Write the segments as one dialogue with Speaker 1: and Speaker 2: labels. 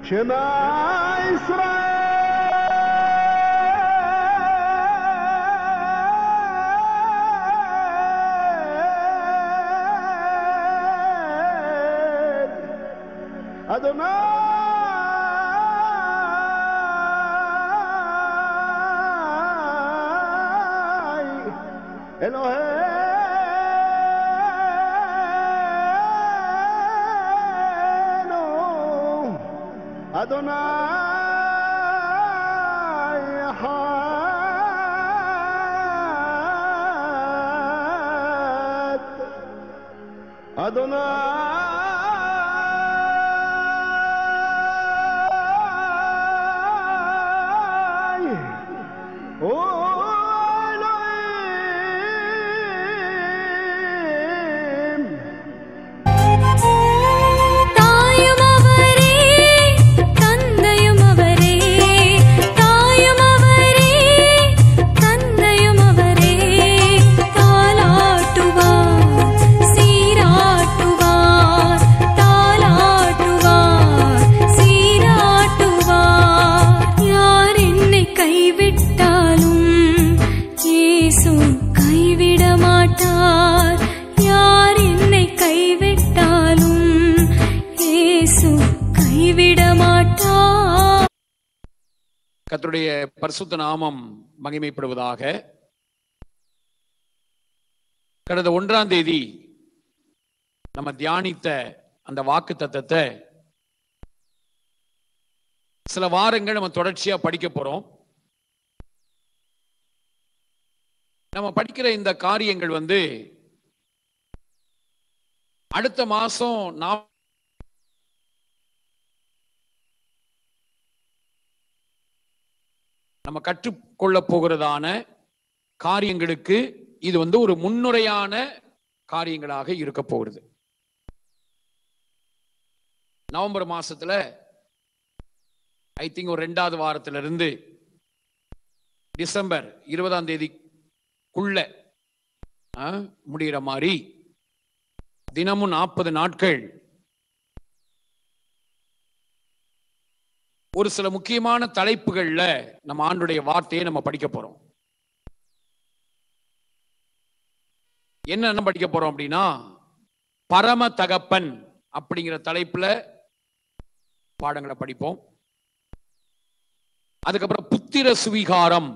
Speaker 1: شما إسرائيل أدوناي إلهي أدوناي أحد أدوناي
Speaker 2: கர்த்தருடைய பரிசுத்த நாமம் மகிமைப்படுவதாக. கடந்த 1ஆம் தேதி நம்ம தியானித்த அந்த வாக்கு தத்தத்தை சில வாரங்கள் நம்ம தொடர்ச்சியா படிக்க போறோம். நம்ம படிக்கிற இந்த காரியங்கள் அடுத்த மாசம் நம்ம கற்றுக்கொள்ள போகிறதான காரியங்களுக்கு இது ஒரு முன்னுரையான காரியங்களாக இருக்க போகிறது. நவம்பர் மாசத்துல ஐ திங்க் ஒரு 2வது வாரத்திலிருந்து டிசம்பர் 20ஆம் தேதிக்குள்ள முடிகிற மாதிரி தினமும் 40 நாட்கள் ஒரு சில முக்கியமான தலைப்புகள்ல நம்ம ஆண்டுடைய வார்த்தையை நம்ம படிக்க போறோம். என்ன படிக்க போறோம் அப்படின்னா, பரம தகப்பன் அப்படிங்கிற தலைப்புல பாடங்களை படிப்போம். அதுக்கப்புறம் புத்திர சுவிகாரம்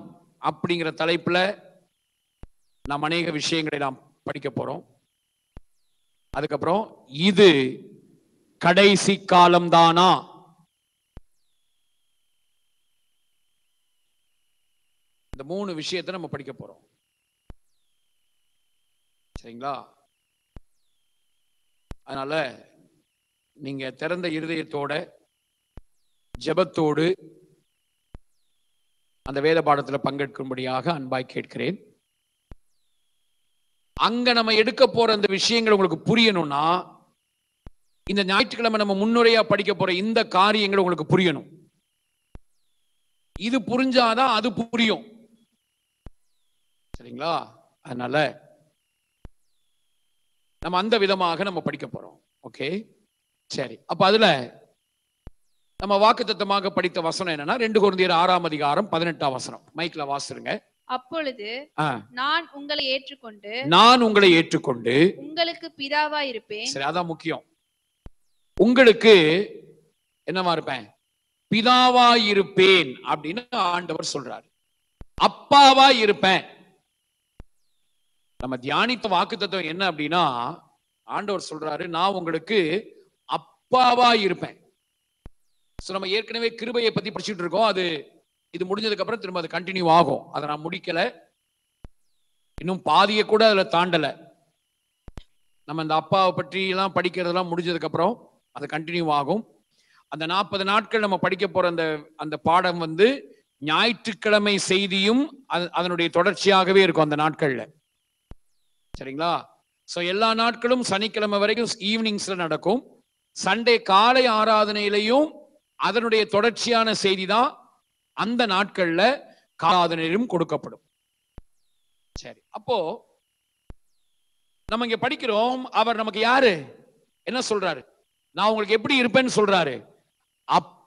Speaker 2: அப்படிங்கிற தலைப்புல நாம் அநேக விஷயங்களை நாம் படிக்க போறோம். அதுக்கப்புறம் இது கடைசி காலம்தானா, இந்த 3 விஷயத்தை நம்ம படிக்க போறோம். சரிங்களா? அதனால நீங்க திறந்த இருதயத்தோட ஜெபத்தோடு அந்த வேத பாடத்துல பங்கெடுக்கும்படியாக அன்பாய் கேட்கிறேன். அங்க நம்ம எடுக்க போற அந்த விஷயங்கள் உங்களுக்கு புரியணும்னா, இந்த ஞாயிற்றுக்கிழமை நம்ம முன்னுரையா படிக்க போற இந்த காரியங்கள் உங்களுக்கு புரியணும். இது புரிஞ்சாதான் அது புரியும். சரிங்களா? அதனால நம்ம அந்த விதமாக நம்ம படிக்க போறோம். ஓகே, சரி. அப்ப அதுல நம்ம வாக்குத்தத்தமாக படித்த வசனம் என்னன்னா 2 கொரிந்தியர் 6ஆம் அதிகாரம் 18ஆம் வசனம். மைக்ல வாசிருங்க.
Speaker 3: அப்பொழுது நான் உங்களை ஏற்றுக்கொண்டு உங்களுக்கு பிதாவா இருப்பேன்.
Speaker 2: சரி, அதான் முக்கியம். உங்களுக்கு என்னவா இருப்பேன்? பிதாவா இருப்பேன் அப்படின்னு ஆண்டவர் சொல்றாரு. அப்பாவா இருப்பேன். நம்ம தியானித்த வாக்குத்தத்தம் என்ன அப்படின்னா, ஆண்டவர் சொல்றாரு நான் உங்களுக்கு அப்பாவா இருப்பேன். நம்ம ஏற்கனவே கிருபையை பத்தி படிச்சுட்டு இருக்கோம். இது முடிஞ்சதுக்கு அப்புறம் திரும்ப அது கண்டினியூ ஆகும். அதை நான் முடிக்கல, இன்னும் பாதியை கூட அதுல தாண்டல. நம்ம இந்த அப்பாவை பற்றி எல்லாம் படிக்கிறதெல்லாம் முடிஞ்சதுக்கு அப்புறம் அது கண்டினியூ ஆகும். அந்த 40 நாட்கள் நம்ம படிக்க போற அந்த பாடம் ஞாயிற்றுக்கிழமை செய்தியும் அதனுடைய தொடர்ச்சியாகவே இருக்கும் அந்த நாட்கள்ல. சரிங்களா? சோ எல்லா நாட்களும் சனிக்கிழமை வரைக்கும் ஈவினிங்ஸ்ல நடக்கும். சண்டே காலை ஆராதனையிலையும் அதனுடைய தொடர்ச்சியான செய்தி தான் அந்த நாட்கள்ல ஆராதனையிலும் கொடுக்கப்படும். சரி, அப்போ நம்ம இங்க படிக்கிறோம். அவர் நமக்கு யாரு? என்ன சொல்றாரு? நான் உங்களுக்கு எப்படி இருப்பேன்னு சொல்றாரு.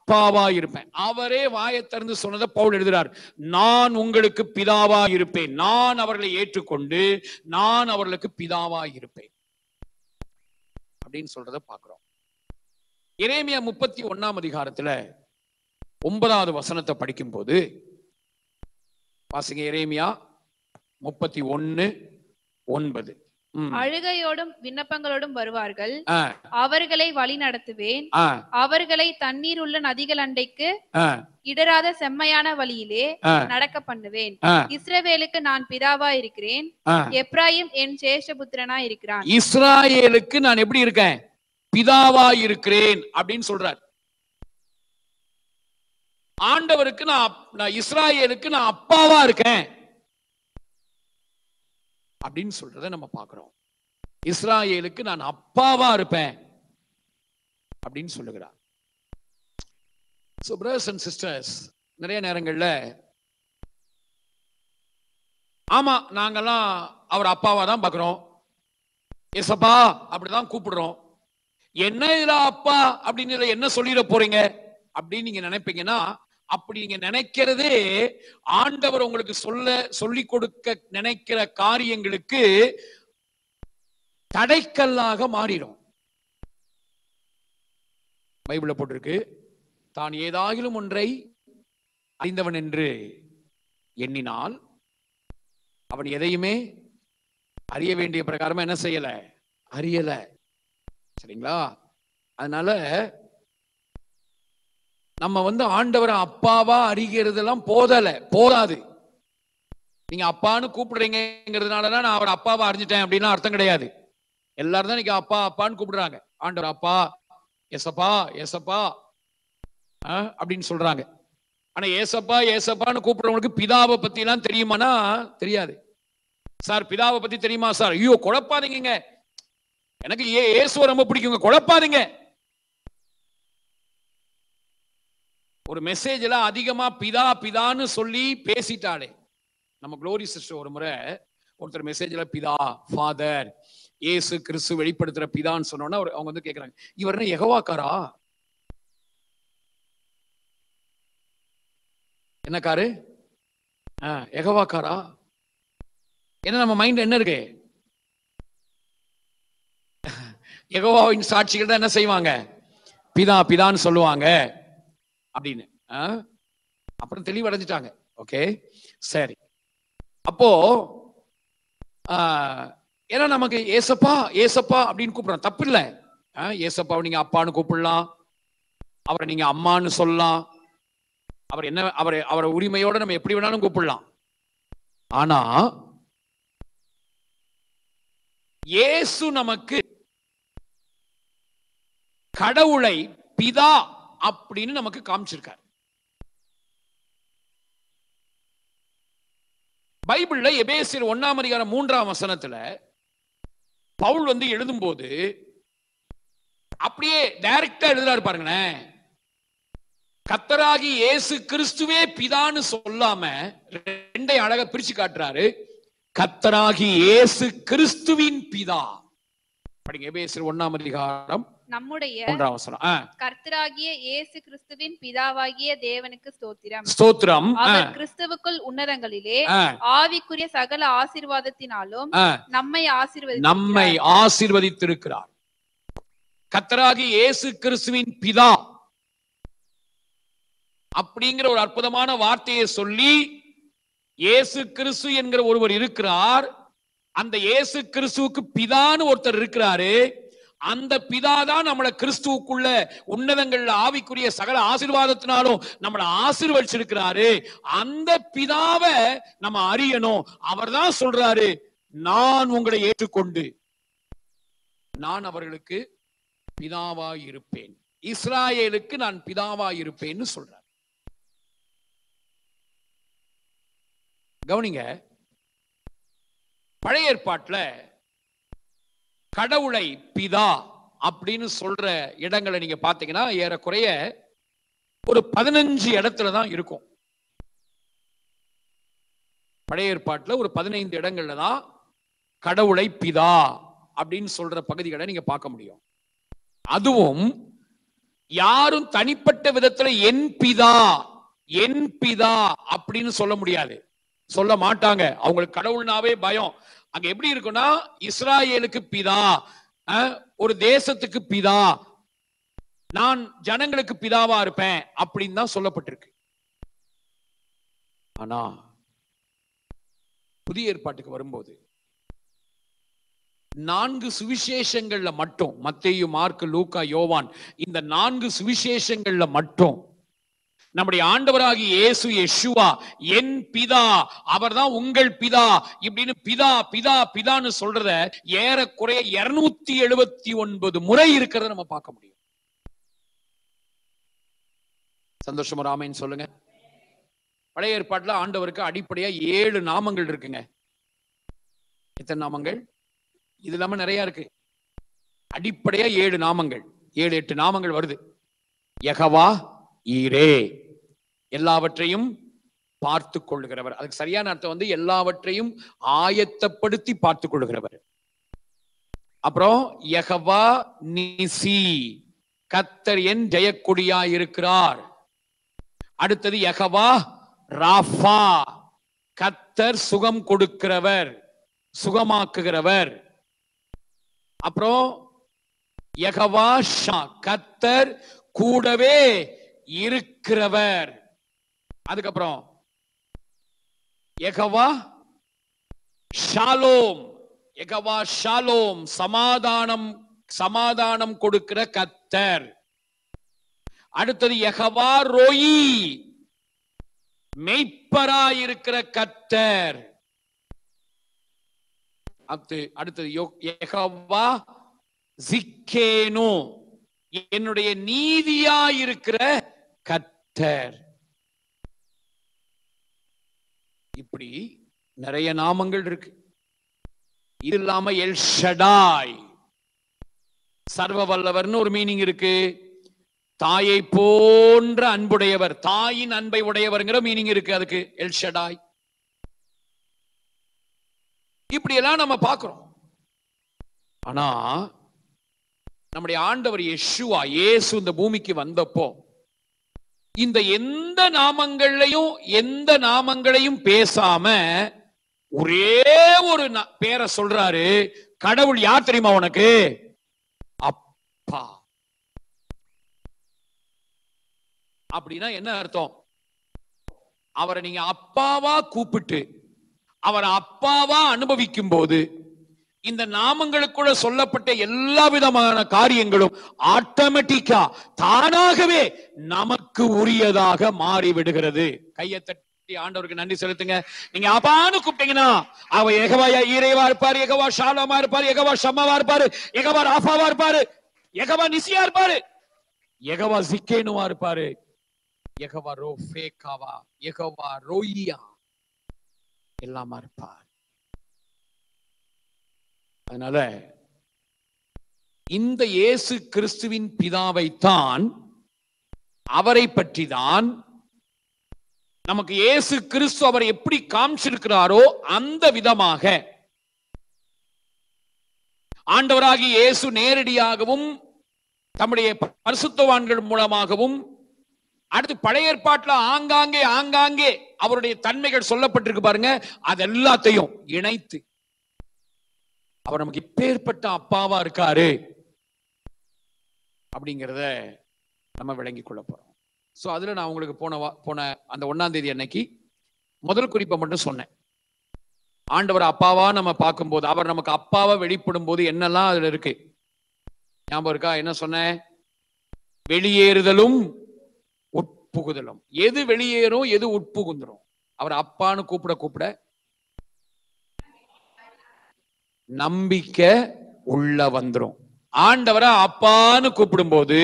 Speaker 2: அப்பாவா இருப்பேன். அவரே வாயை திறந்து சொன்னதை பவுல் எழுதுறார். நான் உங்களுக்கு பிதாவா இருப்பேன், நான் அவர்களை ஏற்றுக்கொண்டு நான் அவர்களுக்கு பிதாவா இருப்பேன் அப்படின்னு சொல்றத பார்க்கிறோம். எரேமியா 31ஆம் அதிகாரத்துல 9வது வசனத்தை படிக்கும் போது வாசிங்க. எரேமியா 31:9.
Speaker 3: அழுகையோடும் விண்ணப்பங்களோடும் வருவார்கள், அவர்களை வழி நடத்துவேன், அவர்களை தண்ணீர் உள்ள நதிகள் அண்டைக்கு இடராத செம்மையான வழியிலே நடக்க பண்ணுவேன். இஸ்ரவேலுக்கு நான் பிதாவா இருக்கிறேன், எப்ராயிம் என் சேஷபுத்திரனா இருக்கிறான்.
Speaker 2: இஸ்ராயேலுக்கு நான் எப்படி இருக்கேன்? பிதாவா இருக்கிறேன் அப்படின்னு சொல்றார். ஆண்டவருக்கு நான் இஸ்ராயேலுக்கு நான் அப்பாவா இருக்கேன் அப்படின்னு சொல்றதை நம்ம பார்க்கிறோம். இஸ்ராயேலுக்கு நான் அப்பாவா இருப்பேன் அப்படின்னு சொல்லுகிறார். So brothers and sisters, நிறைய நேரங்கள்ல ஆமா நாங்கெல்லாம் அவர் அப்பாவா தான் பார்க்கிறோம், ஏசப்பா அப்படிதான் கூப்பிடுறோம். என்ன இதுல அப்பா அப்படின்னு என்ன சொல்லிட போறீங்க அப்படின்னு நீங்க நினைப்பீங்கன்னா, அப்படி நீங்க நினைக்கிறதே ஆண்டவர் உங்களுக்கு சொல்லி கொடுக்க நினைக்கிற காரியங்களுக்கு தடைக்கல்லாக மாறிடும். பைபிள்ல போட்டிருக்கு, தான் ஏதாகிலும் ஒன்றை அறிந்தவன் என்று எண்ணினால் அவன் எதையுமே அறிய வேண்டிய பிரகாரமா என்ன செய்யல? அறியல. சரிங்களா? அதனால நம்ம ஆண்டவரை அப்பாவா அறிகிறதெல்லாம் போதாது. நீங்க அப்பான்னு கூப்பிடுறீங்கிறதுனாலதான் நான் அவரை அப்பாவா அறிஞ்சிட்டேன் அப்படின்னா அர்த்தம் கிடையாது. எல்லாரும் தான் நீங்க அப்பா அப்பான்னு கூப்பிடுறாங்க. ஆண்டவர் அப்பா, ஏசப்பா ஏசப்பா அப்படின்னு சொல்றாங்க. ஆனா ஏசப்பா ஏசப்பான்னு கூப்பிடுறவங்களுக்கு பிதாவை பத்தி எல்லாம் தெரியுமானா தெரியாது. சார் பிதாவை பத்தி தெரியுமா சார்? ஐயோ குழப்பாதீங்க, எனக்கு இயேசுவை ரொம்ப பிடிக்குங்க, குழப்பாதீங்க. ஒரு மெசேஜ்ல அதிகமா பிதா பிதான்னு சொல்லி பேசிட்டாலே, நம்ம குளோரி சிஸ்டர் ஒரு முறை ஒருத்தர் மெசேஜ்ல பிதா ஃபாதர் இயேசு கிறிஸ்து வெளிப்படுத்துற பிதான்னு சொன்னோன்னா அவங்க கேக்குறாங்க, இவர் என்ன யெகோவாக்காரா? என்ன காரு? யெகோவாக்காரா? என்ன நம்ம மைண்ட் என்ன இருக்கு? யெகோவாவின் சாட்சிகள் தான் என்ன செய்வாங்க? பிதா பிதான்னு சொல்லுவாங்க அப்படின்னு. அப்புறம் தெளிவடைஞ்சிட்டாங்க. ஓகே சரி. அப்போ ஏன்னா நமக்கு ஏசப்பா ஏசப்பா அப்படின்னு கூப்பிடுறோம், தப்பு இல்லை. ஏசப்பாவை நீங்க அப்பான்னு கூப்பிடலாம், அவரை நீங்க அம்மான்னு சொல்லலாம், அவர் என்ன அவரை உரிமையோட நம்ம எப்படி வேணாலும் கூப்பிடலாம். ஆனா இயேசு நமக்கு கடவுளை பிதா அப்படின்னு நமக்கு காமிச்சிருக்கார். பைபிள்ல எபேசியர் 1ஆம் அதிகாரம் 3ஆம் வசனத்துல பவுல் எழுதும்போது அப்படியே டைரக்டா எழுதுறாரு பாருங்களேன். கர்த்தராகி இயேசு கிறிஸ்துவே பிதான்னு சொல்லாம ரெண்டை அழகா பிரிச்சு காட்டுறாரு. கர்த்தராகி இயேசு கிறிஸ்துவின் பிதா. படிங்க எபேசியர் 1ஆம் அதிகாரம்
Speaker 3: நம்முடைய
Speaker 2: 3ஆம் வசனம்.
Speaker 3: கர்த்தராகிய இயேசு கிறிஸ்துவின் பிதாவாகிய தேவனுக்கு ஸ்தோத்திரம்.
Speaker 2: ஸ்தோத்திரம்.
Speaker 3: அவர் கிறிஸ்துவுக்குள் உன்னதங்களிலே ஆவிக்குரிய சகல ஆசீர்வாதத்தினாலும் நம்மை ஆசீர்வதித்திருக்கிறார். கர்த்தராகிய இயேசு கிறிஸ்துவின் பிதா அப்படிங்கிற ஒரு அற்புதமான வார்த்தையை சொல்லி, இயேசு கிறிஸ்து என்கிற ஒருவர் இருக்கிறார், அந்த இயேசு கிறிஸ்துவுக்கு பிதான்னு ஒருத்தர் இருக்கிறாரு, அந்த பிதாதான் நம்மளை கிறிஸ்துவுக்குள்ள உன்னதங்கள்ல ஆவிக்குரிய சகல ஆசீர்வாதத்தினாலும் நம்மளை ஆசீர்வதிச்சிருக்கிறாரு. அந்த பிதாவை நம்ம அறியணும். அவர் தான் சொல்றாரு, நான் உங்களை ஏற்றுக்கொண்டு நான் அவர்களுக்கு பிதாவாய் இருப்பேன், இஸ்ராயேலுக்கு நான் பிதாவாய் இருப்பேன்னு சொல்றார். கவனிங்க, பழைய ஏற்பாட்டுல கடவுளை பிதா அப்படின்னு சொல்ற இடங்களை நீங்க பாத்தீங்கன்னா ஏறக்குறைய ஒரு 15 இடத்துல தான் இருக்கும். பழைய ஏற்பாட்டுல ஒரு 15 இடங்கள்ல தான் கடவுளை பிதா அப்படின்னு சொல்ற பகுதிகளை நீங்க பார்க்க முடியும். அதுவும்
Speaker 2: யாரும் தனிப்பட்ட விதத்துல என் பிதா அப்படின்னு சொல்ல முடியாது, சொல்ல மாட்டாங்க. அவங்களுக்கு கடவுள்னாவே பயம். அங்க எப்படி இருக்குன்னா, இஸ்ராயேலுக்கு பிதா, ஒரு தேசத்துக்கு பிதா, நான் ஜனங்களுக்கு பிதாவா இருப்பேன் அப்படின்னு தான் சொல்லப்பட்டிருக்கு. ஆனா புதிய ஏற்பாட்டுக்கு வரும்போது 4 சுவிசேஷங்கள்ல மட்டும், மத்தேயு, மார்க்கு, லூக்கா, யோவான், இந்த 4 சுவிசேஷங்கள்ல மட்டும் நம்முடைய ஆண்டவராகிய இயேசு யெஷுவா என் பிதா, அவர்தான் உங்கள் பிதா இப்படின்னு பிதா பிதா பிதான்னு சொல்றத ஏறக்குறைய 279 முறை இருக்கிறத நம்ம பார்க்க முடியும். சந்தோஷமா ராமன் சொல்லுங்க. பழைய ஏற்பாட்டுல ஆண்டவருக்கு அடிப்படையா 7 நாமங்கள் இருக்குங்க. எத்தனை நாமங்கள்? இது இல்லாம நிறைய இருக்கு. அடிப்படையா 7 நாமங்கள், 7-8 நாமங்கள் வருது. யெகோவா ஈரே, எல்லாவற்றையும் பார்த்து கொள்ளுகிறவர். அதுக்கு சரியான அர்த்தம் வந்து எல்லாவற்றையும் ஆயத்தப்படுத்தி பார்த்து கொள்ளுகிறவர். அப்புறம் யெகோவா நிசி, கர்த்தர் என் ஜெயக்கொடியா இருக்கிறார். அடுத்தது யெகோவா ராஃபா, கர்த்தர் சுகம் கொடுக்கிறவர், சுகமாக்குகிறவர். அப்புறம் யெகோவா ஷா, கர்த்தர் கூடவே இருக்கிறவர். அதுக்கப்புறம் யெகோவா ஷாலோம், யெகோவா ஷாலோம், சமாதானம், சமாதானம் கொடுக்கிற கர்த்தர். அடுத்தது யெகோவா ரோயி, மெய்ப்பராயிருக்கிற கர்த்தர். அடுத்தது யெகோவா சிக்கேனோ, என்னுடைய நீதியாயிருக்கிற கர்த்தர். இப்படி நிறைய நாமங்கள் இருக்கு. இது இல்லாம எல் ஷடாய், சர்வ வல்லவர்னு ஒரு மீனிங் இருக்கு. தாயை போன்ற அன்புடையவர், தாயின் அன்பை உடையவர்ங்கிற மீனிங் இருக்கு அதுக்கு, எல் ஷடாய். இப்படி எல்லாம் நம்ம பார்க்கிறோம். ஆனா நம்முடைய ஆண்டவர் யெஷுவா, இயேசு இந்த பூமிக்கு வந்தப்போ இந்த எந்த நாமங்களையும் பேசாம ஒரே ஒரு பேரை சொல்றாரு. கடவுள் யார் தெரியுமா உனக்கு? அப்பா. அப்படின்னா என்ன அர்த்தம்? அவரை நீங்க அப்பாவா கூப்பிட்டு அவரை அப்பாவா அனுபவிக்கும் போது இந்த நாமங்களுக்குள்ள சொல்லப்பட்ட எல்லா விதமான காரியங்களும் ஆட்டோமேட்டிக்கா தானாகவே நமக்கு உரியதாக மாறி விடுகிறது. கையை தட்டி ஆண்டவருக்கு நன்றி செலுத்துங்க. நீங்க அப்பான்னு கூப்பிட்டீங்கன்னா அவர் யெகோவா ஈரேவா இருப்பாரு, யெகோவா ஷாலோமா இருப்பாரு, யெகோவா ஷம்மாவா இருப்பாரு, யெகோவா ராஃபாவா இருப்பாரு, யெகோவா நிசியா இருப்பாரு, யெகோவா சிக்கேனுவா இருப்பாரு, யெகோவா ரோஃபேகாவா, யெகோவா ரோயியா எல்லாமா இருப்பார். அதனால இந்த இயேசு கிறிஸ்துவின் பிதாவைத்தான், அவரை பற்றி தான் நமக்கு இயேசு கிறிஸ்து அவரை எப்படி காமிச்சிருக்கிறாரோ அந்த விதமாக ஆண்டவராகிய இயேசு நேரடியாகவும் தம்முடைய பரிசுத்தவான்கள் மூலமாகவும், அடுத்து பழைய ஏற்பாட்டில் ஆங்காங்கே அவருடைய தன்மைகள் சொல்லப்பட்டிருக்கு பாருங்க, அது எல்லாத்தையும் இணைத்து அவர் நமக்கு இப்பேற்பட்ட அப்பாவா இருக்காரு அப்படிங்கிறத நம்ம விளங்கிக் கொள்ள போறோம். சோ அதுல நான் உங்களுக்கு போன அந்த 1ஆம் தேதி அன்னைக்கு முதல் குறிப்பை மட்டும் சொன்னேன். ஆண்டவர் அப்பாவா நம்ம பார்க்கும்போது, அவர் நமக்கு அப்பாவா வெளிப்படும் போது என்னெல்லாம் அதுல இருக்கு ஞாபகம் இருக்கா? என்ன சொன்னேன்? வெளியேறுதலும் உட்புகுதலும். எது வெளியேறும், எது உட்புகுந்துரும்? அவர் அப்பான்னு கூப்பிட நம்பிக்கை உள்ள வந்துரும். ஆண்டவரை அப்பான்னு கூப்பிடும் போது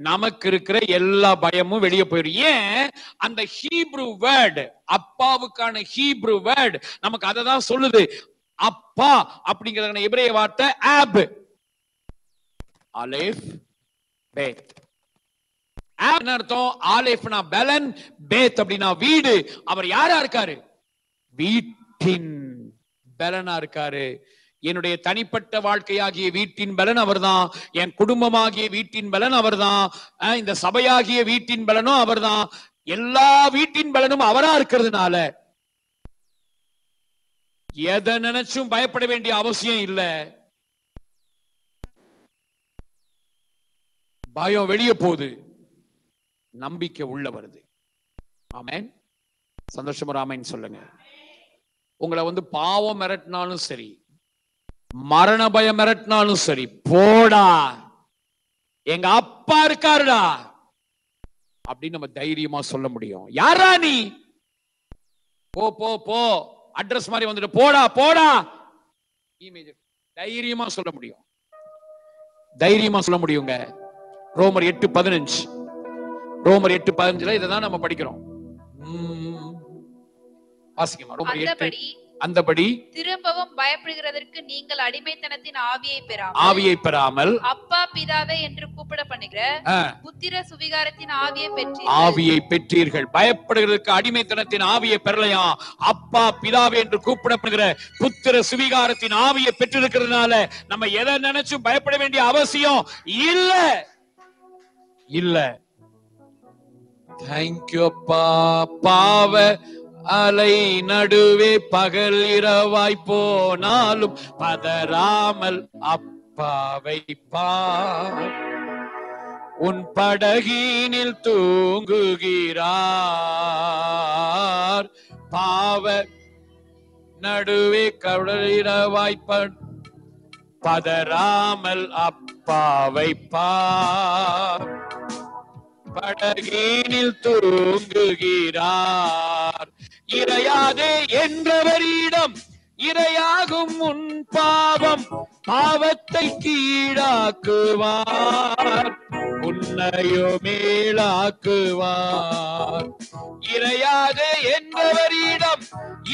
Speaker 2: நமக்கு இருக்கிற எல்லா பயமும் வெளியே போயிடும். ஏன்? அந்த ஹீப்ரு வேர்டு, அப்பாவுக்கான ஹீப்ரு வேர்டு நமக்கு அதை தான் சொல்லுது. அப்பா அப்படிங்கிற எபிரேய வார்த்தை ஆப், அலேஃப் பேத். ஆப் என்ன அர்த்தம்? ஆலேஃப்னா பெலன், பேத் அப்படின்னா வீடு. அவர் யாரா இருக்காரு? வீட்டின் பெலனா இருக்காரு. என்னுடைய தனிப்பட்ட வாழ்க்கையாகிய வீட்டின் பலன் அவர்தான், என் குடும்பமாகிய வீட்டின் பலன் அவர்தான், இந்த சபையாகிய வீட்டின் பலனும் அவர்தான். எல்லா வீட்டின் பலனும் அவரா இருக்கிறதுனால எதை நினைச்சும் பயப்பட வேண்டிய அவசியம் இல்லை. பயம் வெளியே போகுது, நம்பிக்கை உள்ள வருது. ஆமென். சந்தோஷமா ஆமென் சொல்லுங்க. உங்களை பாவம் மிரட்டினாலும் சரி, மரண பயம் மிரட்டினாலும் சரி, போடா எங்க அப்பா இருக்காருடா அப்படின்னு நம்ம தைரியமா சொல்ல முடியும். யாரா நீ? போ போ போ, அட்ரஸ் மாதிரி வந்துட்டு போடா போடா, தைரியமா சொல்ல முடியும். தைரியமா சொல்ல முடியுங்க. ரோமர் 8:15, ரோமர் 8:15 இதான் நம்ம படிக்கிறோம். வாசிக்கமா. ரோமர் 8. அந்தபடி
Speaker 4: திரும்பவும் பயப்படுகிறதற்கு நீங்கள் அடிமைத்தனத்தின்
Speaker 2: ஆவியை பெறாமல்
Speaker 4: அப்பா பிதாவே என்று கூப்பிட பண்ணுகிற புத்திர சுவிகாரத்தின்
Speaker 2: ஆவியை பெற்றீர்கள். பயப்படுகிறதுக்கு அடிமைத்தனத்தின் ஆவியை பெறலையா, அப்பா பிதாவே என்று கூப்பிடப்படுகிற புத்திர சுவிகாரத்தின் ஆவியை பெற்றிருக்கிறதுனால நம்ம எதை நினைச்சும் பயப்பட வேண்டிய அவசியம் இல்ல இல்ல. தேங்க்யூ அப்பா. பாவ அலை நடுவே பகல் இரவாய் போனாலும் பதறாமல் அப்பாவை பார், உன் படகினில் தூங்குகிறார். பாவ நடுவே கடல் இரவாய் பதறாமல் அப்பாவை பார், படகினில் தூங்குகிறார். இறையாதே என்றவரிடம் இரையாகும் உன் பாவம் பாவத்தை கீழாக்குவார், உன்னையோ மேலாக்குவார். இரையாதே என்றவரிடம்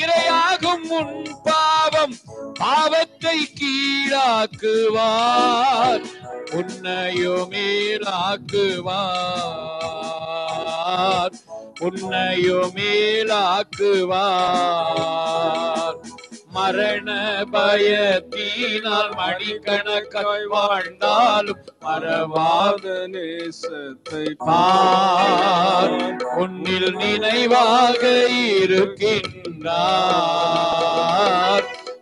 Speaker 2: இரையாகும் உன் பாவம் பாவத்தை கீழாக்குவார், உன்னையோ மேலாக்குவார், உன்னையோ மேலாக்குவார். மரண பயத்தினால் மணிக்கணக்காய் வாழ்ந்தாலும் மறவாத நேசத்தை பார், உன்னில் நினைவாக இருக்கின்றார்.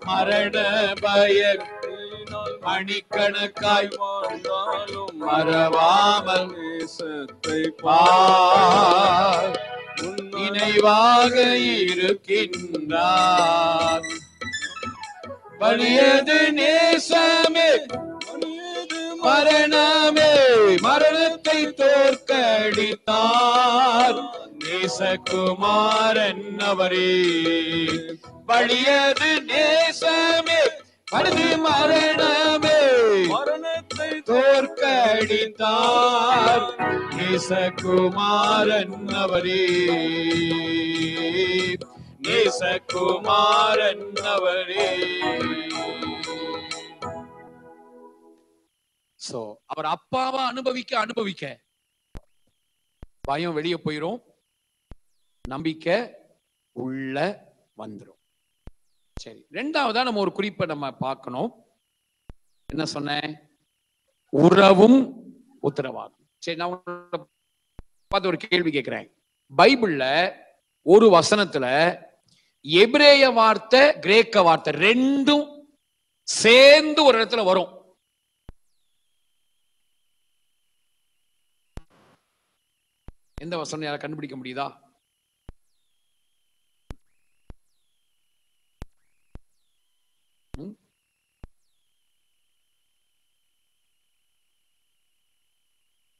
Speaker 2: மரண பயத்தினால் மணிக்கணக்காய் வாழ்ந்தாலும் மறவாமல் நேசத்தை பார், நினைவாக இருக்கின்றார். வலியது நேசமே மரணமே, மரணத்தை தோற்கடித்தார் நேசகுமாரன் அவரே. வலியது நேசமே மரணமே, மரணத்தை தோற்கடித்தார் நேசகுமாரன் அவரே, நேசகுமாரன் அவரே. சோ அவர் அப்பாவா அனுபவிக்க அனுபவிக்க பயம் வெளியே போயிரும், நம்பிக்கை உள்ள வந்துரும். சரி, ரெண்டாவதா நம்ம ஒரு குறிப்பை நம்ம பார்க்கணும். என்ன சொன்னேன்? உறவும் உத்தரவாதம். சரி, நான் பார்த்து ஒரு கேள்வி கேட்கிறேன். பைபிள்ல ஒரு வசனத்துல எபிரேய வார்த்தை கிரேக்க வார்த்தை ரெண்டும் சேர்ந்து ஒரு இடத்துல வரும். எந்த வசனம் யாரை கண்டுபிடிக்க முடியுதா?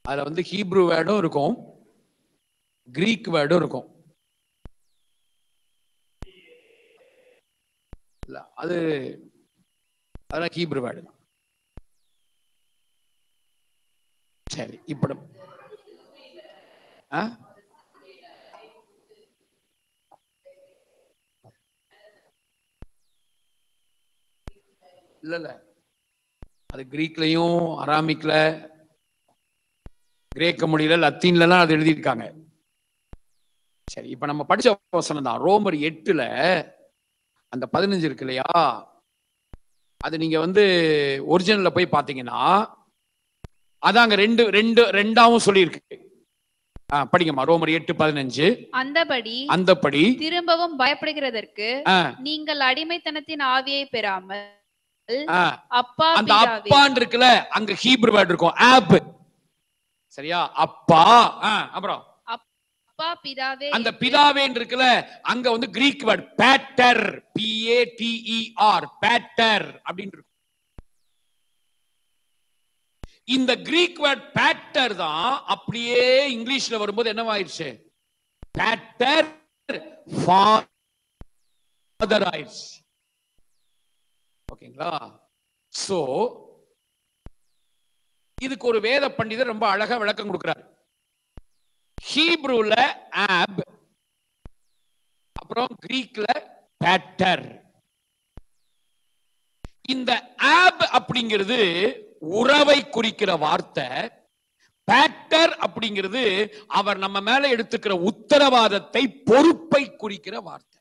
Speaker 2: அதுல ஹீப்ரு வேர்டும் இருக்கும், கிரீக் வேர்டும் இருக்கும். அதெல்லாம் ஹீப்ரு வேர்டு. சரி, இப்படி இல்ல அது கிரீக்லயும் அராமிக்ல கிரேக்க மொழியில லத்தீன்லாம் அது எழுதியிருக்காங்க. சரி, இப்ப நம்ம படிச்ச வசனம் தான் ரோமர் 8 அந்த 15 இருக்கு இல்லையா? அது நீங்க ஒரிஜினல்ல போய் பாத்தீங்கன்னா அதாங்க ரெண்டாவும் சொல்லியிருக்கு. படிங்கம்மா, ரோமர் 8:15. அந்தபடி
Speaker 4: திரும்பவும் பயப்படுகிறதற்கு நீங்கள் அடிமைத்தனத்தின் ஆவியை பெறாமல் அப்பா,
Speaker 2: அந்த அப்பான்னு இருக்குல்ல, அங்க ஹீப்ரு வேர்ட் இருக்கும், ஆப். சரியா? அப்பா. அப்புறம்
Speaker 4: அப்பா பிதாவே.
Speaker 2: அந்த பிதாவே இருக்குல்ல, அங்க Greek word pater, PATER, pater அப்படின்னு இருக்கும். இந்த கிரீக் வேர்ட் பேட்டர் தான் அப்படியே இங்கிலீஷ்ல வரும்போது என்னவாயிருச்சு? பேட்டர் ஃபாதர் ஆயிடுச்சு. ஓகேங்களா? சோ இதுக்கு ஒரு வேத பண்டிதர் ரொம்ப அழகா விளக்கம் கொடுக்கிறார். ஹீப்ரூல ஆப், அப்புறம் கிரீக்ல பேட்டர். இந்த ஆப் அப்படிங்கிறது உறவை குறிக்கிற வார்த்தை. பேட்டர் அப்படிங்கிறது அவர் நம்ம மேல எடுத்துக்கிற உத்தரவாதத்தை, பொறுப்பை குறிக்கிற வார்த்தை.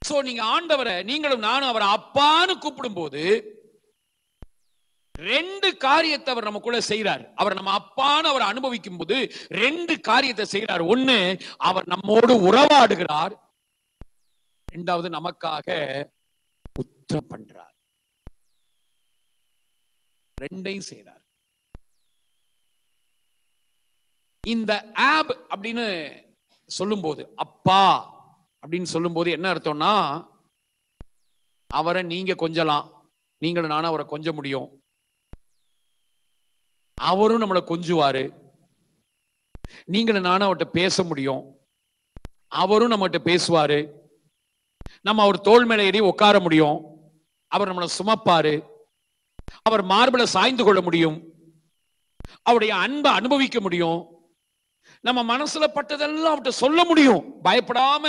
Speaker 2: சோ நீங்க ஆண்டவரை, நீங்களும் நானும் அவரை அப்பான்னு கூப்பிடும் போது ரெண்டு காரியத்தை அவர் நமக்குள்ள செய்யறார். அவர் நம்ம அப்பான்னு அவர் அனுபவிக்கும் போது ரெண்டு காரியத்தை செய்யறார். ஒண்ணு, அவர் நம்மோடு உறவாடுகிறார். இரண்டாவது, நமக்காக உத்தரம் பண்றார். ரெண்டையும் செய்யறார். இந்த ஆப் அப்படின்னு சொல்லும் போது, அப்பா அப்படின்னு சொல்லும் போது என்ன அர்த்தம்னா, அவரை நீங்க கொஞ்சலாம், நீங்களும் நானும் அவரை கொஞ்ச முடியும். அவரும் நம்மளை கொஞ்சுவாரு. நீங்களும் நானும் அவர்கிட்ட பேச முடியும். அவரும் நம்மகிட்ட பேசுவாரு. நம்ம அவர் தோள் மேல ஏறி உட்கார முடியும். அவர் நம்மளை சுமப்பாரு. அவர் மார்பில சாய்ந்து கொள்ள முடியும். அவருடைய அன்பை அனுபவிக்க முடியும். நம்ம மனசுல பட்டதெல்லாம் அவர்கிட்ட சொல்ல முடியும் பயப்படாம.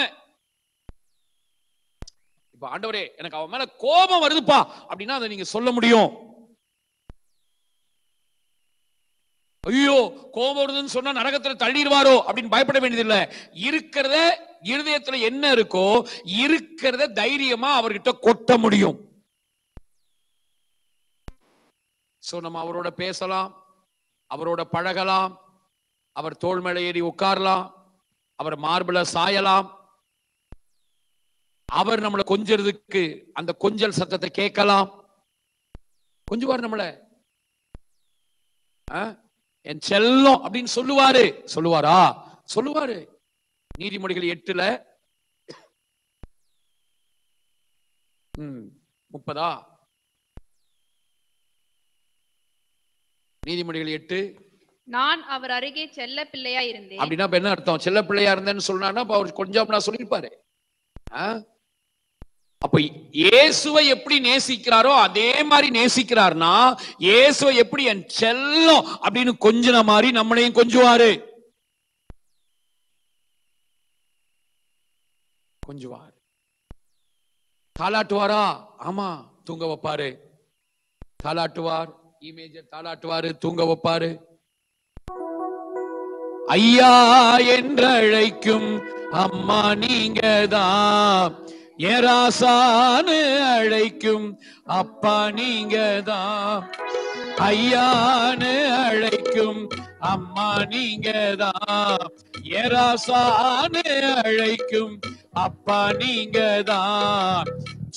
Speaker 2: இப்ப ஆண்டவரே, எனக்கு அவன் மேல கோபம் வருதுப்பா அப்படின்னா அதை நீங்க சொல்ல முடியும். ஐயோ, கோபம் வருதுன்னு சொன்னா நரகத்துல தள்ளிடுவாரோ அப்படின்னு பயப்பட வேண்டியதில்லை. இருக்கிறத, இருதயத்துல என்ன இருக்கோ இருக்கிறத தைரியமா அவர்கிட்ட கொட்ட முடியும். சோ நம்ம அவரோட பேசலாம், அவரோட பழகலாம், அவர் தோள் மேல ஏறி உட்காரலாம், அவர் மார்பில சாயலாம். அவர் நம்மளை கொஞ்சறதுக்கு அந்த கொஞ்சல் சத்தத்தை கேட்கலாம். கொஞ்சுவார் நம்மள. என் செல்லம் அப்படின்னு சொல்லுவாரா? சொல்லுவாரு. நீதிமொழிகள் 8ல 30 நீதிமொழிகள் 8,
Speaker 4: நான் அவர் அருகே செல்ல பிள்ளையா இருந்தேன்
Speaker 2: அப்படின்னா என்ன அர்த்தம்? செல்ல பிள்ளையா இருந்தேன்னு சொன்னான்னா அவர் கொஞ்சம் நான் சொல்லிருப்பாரு. அப்ப இயேசுவை எப்படி நேசிக்கிறாரோ அதே மாதிரி நேசிக்கிறார்னா, இயேசுவை எப்படி என் செல்லம் அப்படின்னு கொஞ்சின மாதிரி நம்மளையும் கொஞ்சுவாரு. கொஞ்சுவார். தாலாட்டுவாரா? ஆமா, தூங்க வைப்பாரு. தாலாட்டுவார், இமேஜர் தாலாட்டுவாரு, தூங்க வைப்பாரு. ஐயா என்று அழைக்கும் அம்மா நீங்க தான், ஏராசான்னு அழைக்கும் அப்பா நீங்க தான். ஐயான்னு அழைக்கும் அம்மா நீங்க தான், ஏராசான்னு அழைக்கும் அப்பா நீங்க தான்.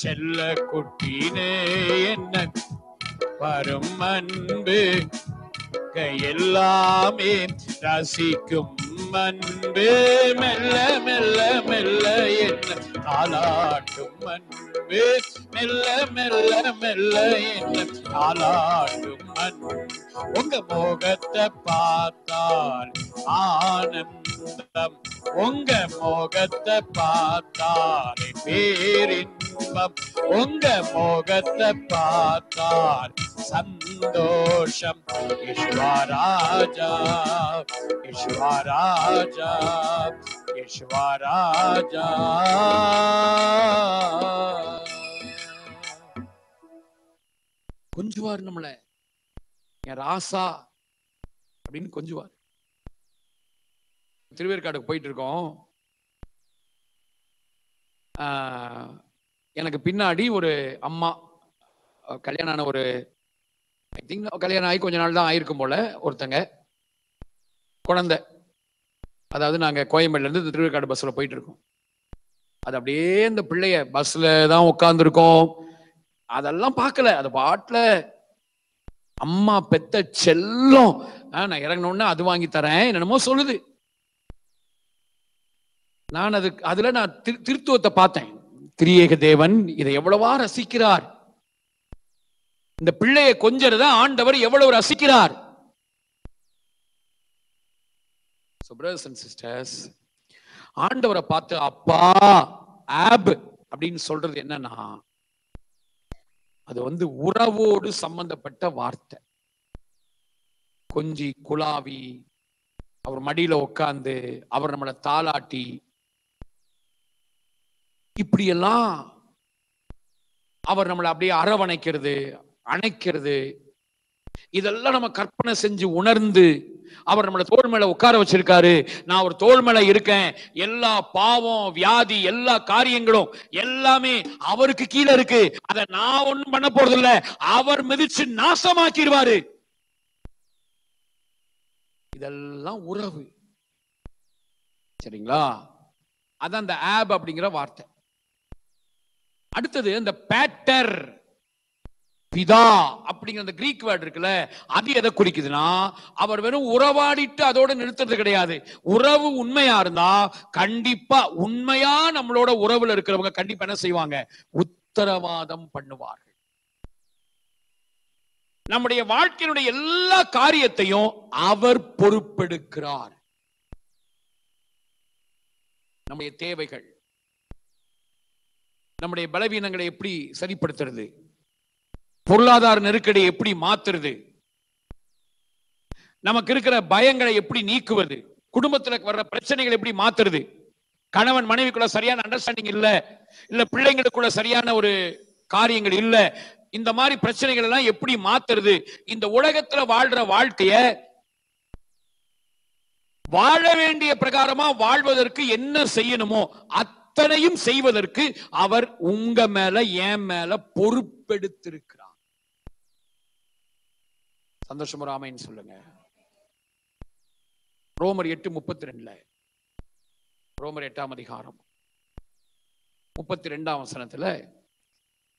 Speaker 2: செல்ல குட்டினே என்ன வரும் அன்பு, எல்லாமே ரசிக்கும் அன்பு, மெல்ல மெல்ல மெல்ல என்ன தாலாட்டும் அன்பு, மெல்ல மெல்ல மெல்ல என்ன தாலாட்டும் அன்பு. உங்க முகத்தை பார்த்தால் ஆனந்தம், உங்க முகத்தை பார்த்தால் பேரின்பம், உங்க முகத்தை பார்த்தால் சந்தோஷம். ஈஸ்வராஜா ஈஸ்வராஜா ஈஸ்வராஜா. கொஞ்சுவார் நம்மள, என் ராசா அப்படின்னு கொஞ்சுவார். திருவேற்காடுக்கு போயிட்டு இருக்கோம். எனக்கு பின்னாடி ஒரு அம்மா, கல்யாணம் ஆன ஒரு ஐ திங்க் கல்யாணம் ஆகி கொஞ்ச நாள் தான் ஆயிருக்கும் போல, ஒருத்தங்க குழந்தை. அதாவது நாங்கள் கோயம்பேடுலேருந்து திருவேற்காடு பஸ்ஸில் போயிட்டு இருக்கோம். அது அப்படியே இந்த பிள்ளைய பஸ்ல தான் உட்காந்துருக்கோம், அதெல்லாம் பார்க்கல. அது பாட்டில் அம்மா பெத்த செல்லம், நான் இறங்கினோன்னு அது வாங்கி தரேன் என்னமோ சொல்லுது. நான் அதுல நான் திருத்துவத்தை பார்த்தேன். திரியேக தேவன் இதை எவ்வளவா ரசிக்கிறார். இந்த பிள்ளையை கொஞ்சறத ஆண்டவர் எவ்வளவு ரசிக்கிறார். So brothers and sisters, ஆண்டவரை பார்த்து அப்பா ஆப் அப்படின்னு சொல்றது என்னன்னா, அது உறவோடு சம்பந்தப்பட்ட வார்த்தை. கொஞ்சி குலாவி அவர் மடியில உட்கார்ந்து அவர் நம்மளை தாளாட்டி இப்படியெல்லாம் அவர் நம்மளை அப்படியே அரவணைக்கிறது, அணைக்கிறது, இதெல்லாம் நம்ம கற்பனை செஞ்சு உணர்ந்து அவர் நம்மளை தோள் மேல உட்கார வச்சிருக்காரு. நான் ஒரு தோள் மேல இருக்கேன், எல்லா பாவம் வியாதி எல்லா காரியங்களும் எல்லாமே அவருக்கு கீழே இருக்கு, அதை நான் ஒண்ணும் பண்ண போறது இல்ல, அவர் மிதிச்சு நாசமாக்கிடுவாரு. இதெல்லாம் உறவு. சரிங்களா? அதான் அந்த ஆப் அப்படிங்கிற வார்த்தை. அடுத்தது இந்த பேட்டர், பிதா அப்படிங்கிற அந்த கிரீக் வேர்ட் இருக்குல்ல, அது எதை குறிக்குதுன்னா, அவர் வெறும் உறவாடிட்டு அதோட நிறுத்துறது கிடையாது. உறவு உண்மையா இருந்தா கண்டிப்பா உண்மையா நம்மளோட உறவுல இருக்கிறவங்க கண்டிப்பா என்ன செய்வாங்க? உத்தரவாதம் பண்ணுவார்கள். நம்முடைய வாழ்க்கையினுடைய எல்லா காரியத்தையும் அவர் பொறுப்பெடுக்கிறார். நம்முடைய தேவைகள், நம்முடைய பலவீனங்களை எப்படி சரிப்படுத்துறது, பொருளாதார நெருக்கடியை எப்படி மாத்துறது, நமக்கு இருக்கிற பயங்களை எப்படி நீக்குவது, குடும்பத்துல வர்ற பிரச்சனைகளை எப்படி மாத்துறது, கணவன் மனைவிக்குள்ள சரியான அண்டர்ஸ்டாண்டிங் இல்ல பிள்ளைங்களுக்குள்ள சரியான ஒரு காரியங்கள் இல்ல, இந்த மாதிரி பிரச்சனைகள் எல்லாம் எப்படி மாத்துறது, இந்த உலகத்துல வாழ்ற வாழ்க்கைய வாழ வேண்டிய பிரகாரமா வாழ்வதற்கு என்ன செய்யணுமோ அத்தனையும் செய்வதற்கு அவர் உங்க மேல என் மேல பொறுப்பெடுத்திருக்கிறார். சந்தோஷமா ஆமென் சொல்லுங்க. ரோமர் 8:32, ரோமர் 8ஆம் அதிகாரம் 32ஆம் வசனத்துல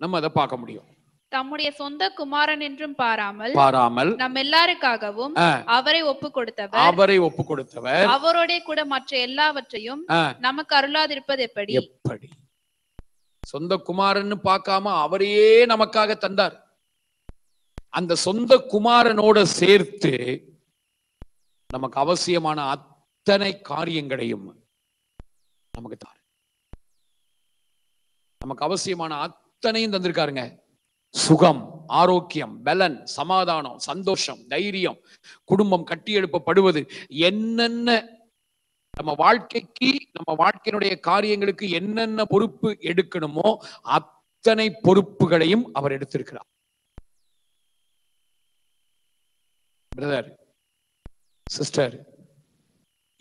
Speaker 2: நம்ம அதை பார்க்க முடியும்.
Speaker 4: தம்முடைய சொந்த குமாரன் என்றும் பாராமல் நம் எல்லாருக்காகவும் அவரை ஒப்பு கொடுத்தவர் அவரோட கூட மற்ற எல்லாவற்றையும் நமக்கு அருளாதிருப்பது எப்படி?
Speaker 2: சொந்த குமாரன்னு பார்க்காம அவரையே நமக்காக தந்தார். அந்த சொந்த குமாரனோட சேர்த்து நமக்கு அவசியமான அத்தனை காரியங்களையும் நமக்கு தார். நமக்கு அவசியமான அத்தனையும் தந்திருக்காருங்க. சுகம், ஆரோக்கியம், பலன், சமாதானம், சந்தோஷம், தைரியம், குடும்பம் கட்டி எழுப்பப்படுவது, என்னென்ன நம்ம வாழ்க்கைக்கு நம்ம வாழ்க்கையினுடைய காரியங்களுக்கு என்னென்ன பொறுப்பு எடுக்கணுமோ அத்தனை பொறுப்புகளையும் அவர் எடுத்திருக்கிறார். பிரதர், சிஸ்டர்,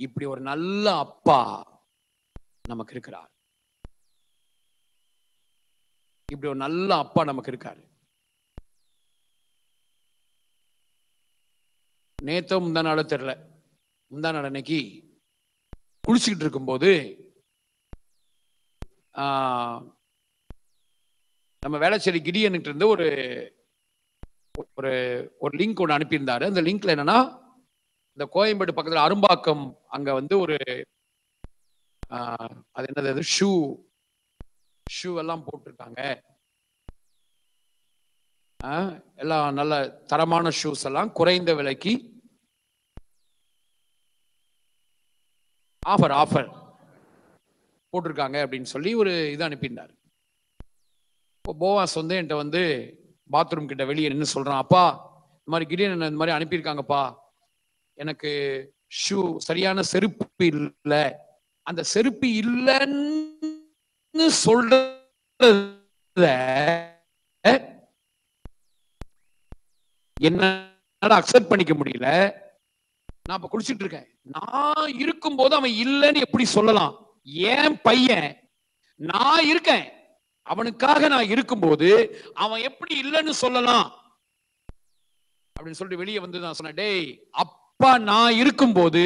Speaker 2: இப்படி ஒரு நல்ல அப்பா நமக்கு இருக்கிறார். இப்படி ஒரு நல்ல அப்பா நமக்கு இருக்காரு. நேத்தும் முந்தா நாள் தெரியல, முந்தா நாள் அன்னைக்கு குளிச்சுக்கிட்டு இருக்கும்போது நம்ம வேளச்சேரி கிடியன்கிட்ட இருந்து ஒரு ஒரு லிங்க் ஒன்று அனுப்பியிருந்தாரு. அந்த லிங்க்ல என்னன்னா, இந்த கோயம்பேடு பக்கத்துல அரும்பாக்கம் அங்க ஒரு அது என்னது, ஷூ எல்லாம் போட்டிருக்காங்க. எல்லாம் நல்ல தரமான ஷூஸ் எல்லாம் குறைந்த விலைக்கு ஆஃபர் போட்டிருக்காங்க அப்படின்னு சொல்லி ஒரு இது அனுப்பியிருந்தார். இப்போ போவாஸ் என்கிட்ட பாத்ரூம் கிட்ட வெளியே நின்று சொல்றான், அப்பா இந்த மாதிரி கிடியன் இந்த மாதிரி அனுப்பியிருக்காங்கப்பா, எனக்கு ஷூ சரியான செருப்பு இல்லை, அந்த செருப்பு இல்லைன்னு சொல்றத என்னால அக்செப்ட் பண்ணிக்க முடியல. நான் இப்ப குடிச்சிட்டு இருக்கேன். நான் இருக்கும் போது அவன் இல்லைன்னு எப்படி சொல்லலாம்? என் பையன் நான் இருக்கேன், அவனுக்காக நான் இருக்கும்போது அவன் எப்படி இல்லைன்னு சொல்லலாம் அப்படின்னு சொல்லிட்டு வெளியே வந்து நான் சொன்னேன், டேய் அப்பா நான் இருக்கும்போது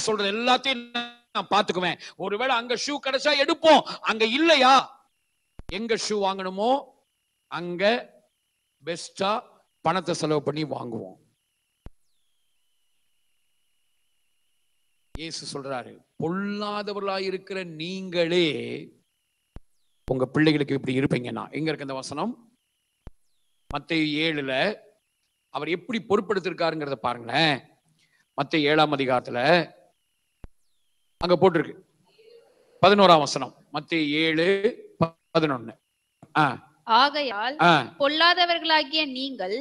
Speaker 2: சொல்றது எல்லாத்தையும் நான் பாத்துக்குவேன். ஒருவேளை அங்க ஷூ கிடைச்சா எடுப்போம், அங்க இல்லையா எங்க ஷூ வாங்கணுமோ அங்க பெஸ்டா பணத்தை செலவு பண்ணி வாங்குவோம். இயேசு சொல்றாரு, பொல்லாதவர்களாய் இருக்கிற நீங்களே உங்க பிள்ளைகளுக்கு இப்படி இருப்பீங்கன்னா. எங்க இருக்கு அந்த வசனம்? மத்தேயு 7ல அவர் எப்படி பொறுப்படுத்திருக்காருங்கிறத பாருங்களேன். மத்தேயு 7ஆம் அதிகாரத்துல அங்க போட்டிருக்கு 11ஆம் வசனம். மத்தேயு 7:11.
Speaker 4: ஆகையால் பொல்லாதவர்களாகிய நீங்கள்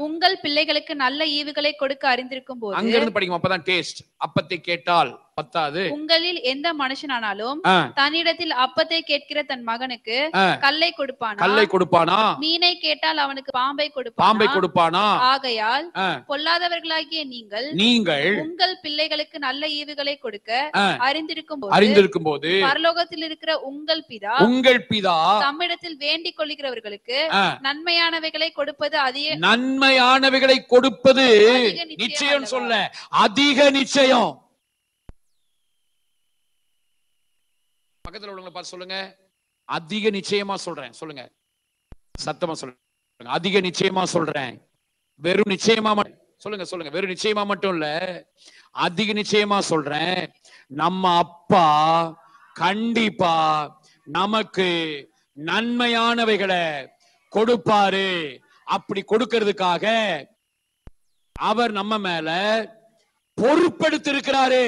Speaker 4: உங்கள் பிள்ளைகளுக்கு நல்ல ஈவுகளை கொடுக்க அறிந்திருக்கும் போது,
Speaker 2: அங்க இருந்து படிக்கும், அப்பதான் டேஸ்ட். அப்பத்தை கேட்டால் பத்தாது.
Speaker 4: உங்களில் எந்த மனுஷனானாலும் தன்னிடத்தில் அப்பத்தை கேட்கிற தன் மகனுக்கு கல்லை கொடுப்பானா? மீனை கேட்டால் அவனுக்கு பாம்பை கொடுப்பானா? ஆகையால் பொல்லாதவர்களாகிய நீங்கள் உங்கள் பிள்ளைகளுக்கு நல்ல ஈவுகளை கொடுக்க அறிந்திருக்கும் போது பரலோகத்தில் இருக்கிற உங்கள் பிதா தம்மிடத்தில் வேண்டிக் கொள்கிறவர்களுக்கு நன்மையானவைகளை கொடுப்பது
Speaker 2: நிச்சயம் சொல்ல அதிக நிச்சயம். பக்கத்துல உள்ளவங்களை பார்த்து சொல்லுங்க, அதிக நிச்சயமா சொல்றேன். சொல்லுங்க, சத்தமா சொல்லுங்க, அதிக நிச்சயமா சொல்றேன். வெறும் நிச்சயமா சொல்லுங்க, வெறும் நிச்சயமா மட்டும் இல்ல, அதிக நிச்சயமா சொல்றேன். நம்ம அப்பா கண்டிப்பா நமக்கு நன்மையானவைகளை கொடுப்பாரு. அப்படி கொடுக்கிறதுக்காக அவர் நம்ம மேல பொறுப்பெடுத்து இருக்கிறாரு.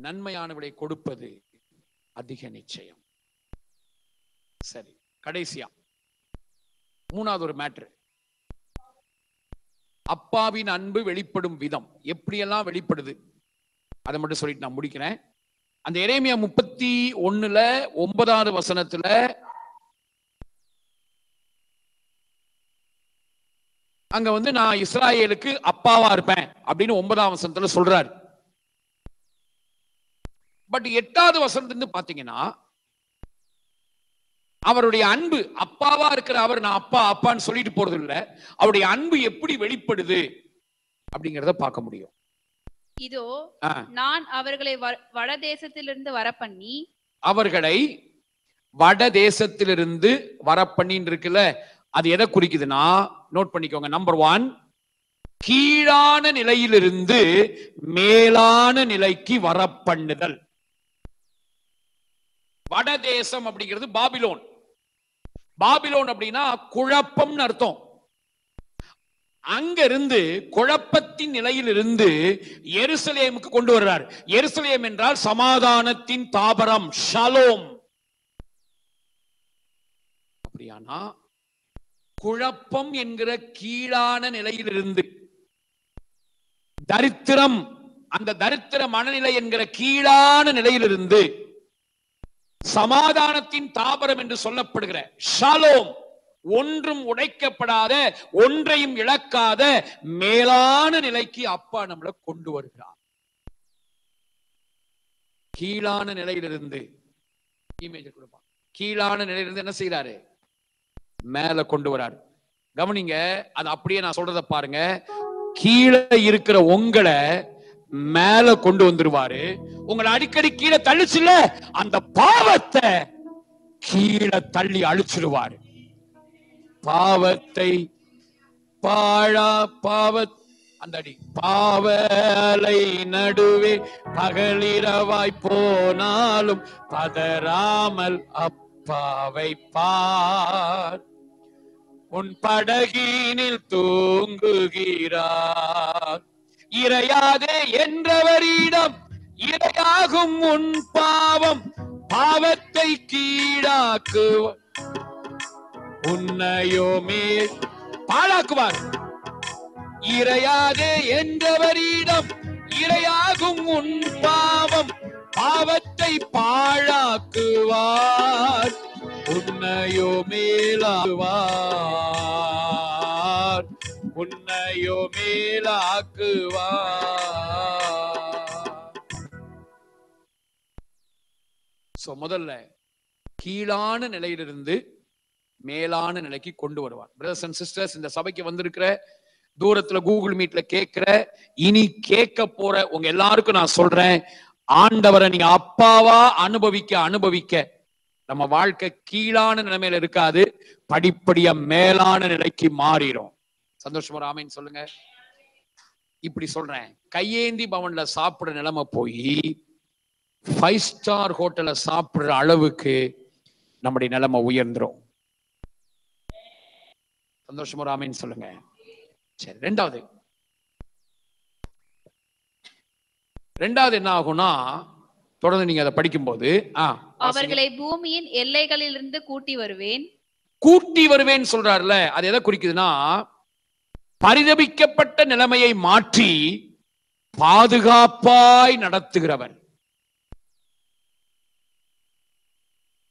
Speaker 2: நன்மையானவரை கொடுப்பது அதிக நிச்சயம். சரி, கடைசியா மூணாவது ஒரு மேட்ரு, அப்பாவின் அன்பு வெளிப்படும் விதம் எப்படியெல்லாம் வெளிப்படுது அதை மட்டும் சொல்லிட்டு நான் முடிக்கிறேன். அந்த எரேமியா 31:9 வசனத்துல அங்க வந்து நான் இஸ்ராயேலுக்கு அப்பாவா இருப்பேன் அப்படின்னு 9ஆம் வசனத்துல சொல்றாரு. பட் 8வது வசனத்துல பாத்தீங்கன்னா அவருடைய அன்பு, அப்பாவா இருக்கிற அவர் நான் அப்பா அப்பான்னு சொல்லிட்டு போறது இல்ல, அவருடைய அன்பு எப்படி வெளிப்படுது அப்படிங்கறத பார்க்க முடியும்.
Speaker 4: இதோ நான் அவர்களை வடதேசத்திலிருந்து வரப்பண்ணி,
Speaker 2: அவர்களை வடதேசத்திலிருந்து வரப்பண்ணின்னு இருக்குல்ல, அது எதை குறிக்குதுன்னா நோட் பண்ணிக்கோங்க. நம்பர் 1, கீழான நிலையிலிருந்து மேலான நிலைக்கு வரப்பண்ணுதல். வடதேசம் அப்படிங்கிறது பாபிலோன். பாபிலோன் அப்படின்னா குழப்பம்னு அர்த்தம். அங்க இருந்து குழப்பத்தின் நிலையிலிருந்து எருசலேமுக்கு கொண்டு வர்றார். எருசலேம் என்றால் சமாதானத்தின் தாபரம், ஷலோம். அப்படியானா குழப்பம் என்கிற கீழான நிலையிலிருந்து தரித்திரம், அந்த தரித்திர மனநிலை என்கிற கீழான நிலையிலிருந்து சமாதானத்தின் தாபரம் என்று சொல்லப்படுகிற ஷலோம், ஒன்றும் உடைக்கப்படாத, ஒன்றையும் இழக்காத மேலான நிலைக்கு அப்பா நம்மளை கொண்டு வருகிறார். கீழான நிலையிலிருந்து இமேஜ் கொடுப்பான். கீழான நிலையிலிருந்து என்ன செய்யறாரு? மேல கொண்டு வராரு. கவனிங்க, அது அப்படியே நான் சொல்றத பாருங்க. கீழே இருக்கிற உங்களை மேல கொண்டு வந்துருவாரு. உங்களை அடிக்கடி கீழே தள்ளிச்சுல, அந்த பாவத்தை கீழே தள்ளி அழிச்சிருவாரு. பாவத்தை அந்த அடி பாவலை நடுவே பகலிரவாய் போனாலும் பதறாமல் அப்பாவை பார், உன் படகினில் தூங்குகிறார். இறையாதே என்றவரிடம் இரையாகும் உன் பாவம், பாவத்தை கீழாக்கு உன்னையோமே பாழாக்குவார். இரையாதே என்றவரிடம் இரையாகும் உன் பாவம், பாவத்தை பாழாக்குவார், உன்னையோ மேலாக்குவார், உன்னையோ மேலாக்குவா. முதல்ல கீழான நிலையிலிருந்து மேலான நிலைக்கு கொண்டு வருவார். பிரதர்ஸ் அண்ட் சிஸ்டர்ஸ், இந்த சபைக்கு வந்திருக்கிற, தூரத்துல கூகுள் மீட்ல கேட்கிற, இனி கேட்க போற உங்க எல்லாருக்கும் நான் சொல்றேன், ஆண்டவரை நீங்க அப்பாவா அனுபவிக்க அனுபவிக்க நம்ம வாழ்க்கை கீழான நிலைமையில இருக்காது, படிப்படியா மேலான நிலைக்கு மாறிடும். சந்தோஷமா ஆமென் சொல்லுங்க. இப்படி சொல்றேன், கையேந்தி பவன்ல சாப்பிடுற நிலைமை போய் 5 ஸ்டார் ஹோட்டல்ல சாப்பிடுற அளவுக்கு நம்முடைய நிலைமை உயர்ந்துரும். சந்தோஷமா ஆமென் சொல்லுங்க. சரி, ரெண்டாவது என்ன ஆகும்னா, தொடர்ந்து நீங்க அதை படிக்கும்போது,
Speaker 4: அவர்களை பூமியின் எல்லைகளிலிருந்து கூட்டி வருவேன்
Speaker 2: சொல்றாருல, அது எதை குறிக்குதுன்னா, பரிதபிக்கப்பட்ட நிலைமையை மாற்றி பாதுகாப்பாய் நடத்துகிறவர்.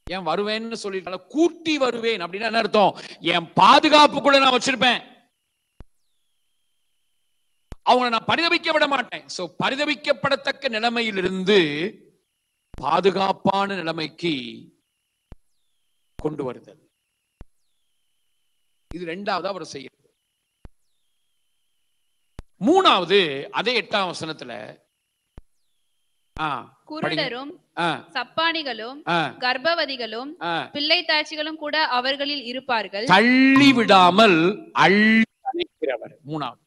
Speaker 2: ஏன் வருவேன்னு சொல்லிட்டால, கூட்டி வருவேன் அப்படின்னா என்ன அர்த்தம்? என் பாதுகாப்புக்குள்ள நான் வச்சிருப்பேன், அவங்களை நான் பரிதபிக்க விட மாட்டேன். சோ பரிதபிக்கப்படத்தக்க நிலைமையிலிருந்து பாதுகாப்பான நிலைமைக்கு கொண்டு வருதல். இது ரெண்டாவது அவர் செய்யறது. மூணாவது, அதே 8ஆம் வசனத்துல,
Speaker 4: குருடரும் சப்பானிகளும் கர்ப்பவதிகளும் பிள்ளை தாய்ச்சிகளும் கூட அவர்களில் இருப்பார்கள்,
Speaker 2: தள்ளி விடாமல் அள்ளி அணைக்கிறவர். மூணாவது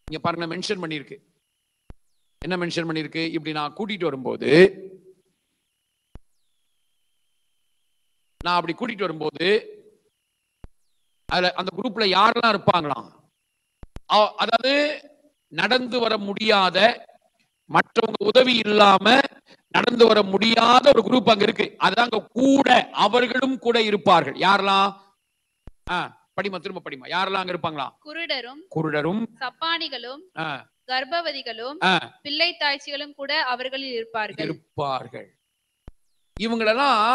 Speaker 2: இங்க பாருங்க, மென்ஷன் பண்ணிருக்கு. என்ன மென்ஷன் பண்ணிருக்கு? இப்படி நான் கூட்டிட்டு வரும்போது, அதுல அந்த குரூப்ல யாரெல்லாம் இருப்பாங்களாம்? அதாவது நடந்து வர முடியாத, மற்றவங்க உதவி இல்லாம நடந்து வர முடியாத ஒரு குரூப் அங்க இருக்கு. அதுதான் கூட, அவர்களும் கூட இருப்பார்கள். யாரெல்லாம்? திரும்ப படிமா. யாரெல்லாம் அங்க இருப்பாங்களா? குருடரும் சப்பானிகளும்
Speaker 4: கர்ப்பவதிகளும் பிள்ளை தாய்ச்சிகளும் கூட அவர்களில் இருப்பார்கள்.
Speaker 2: இவங்களெல்லாம்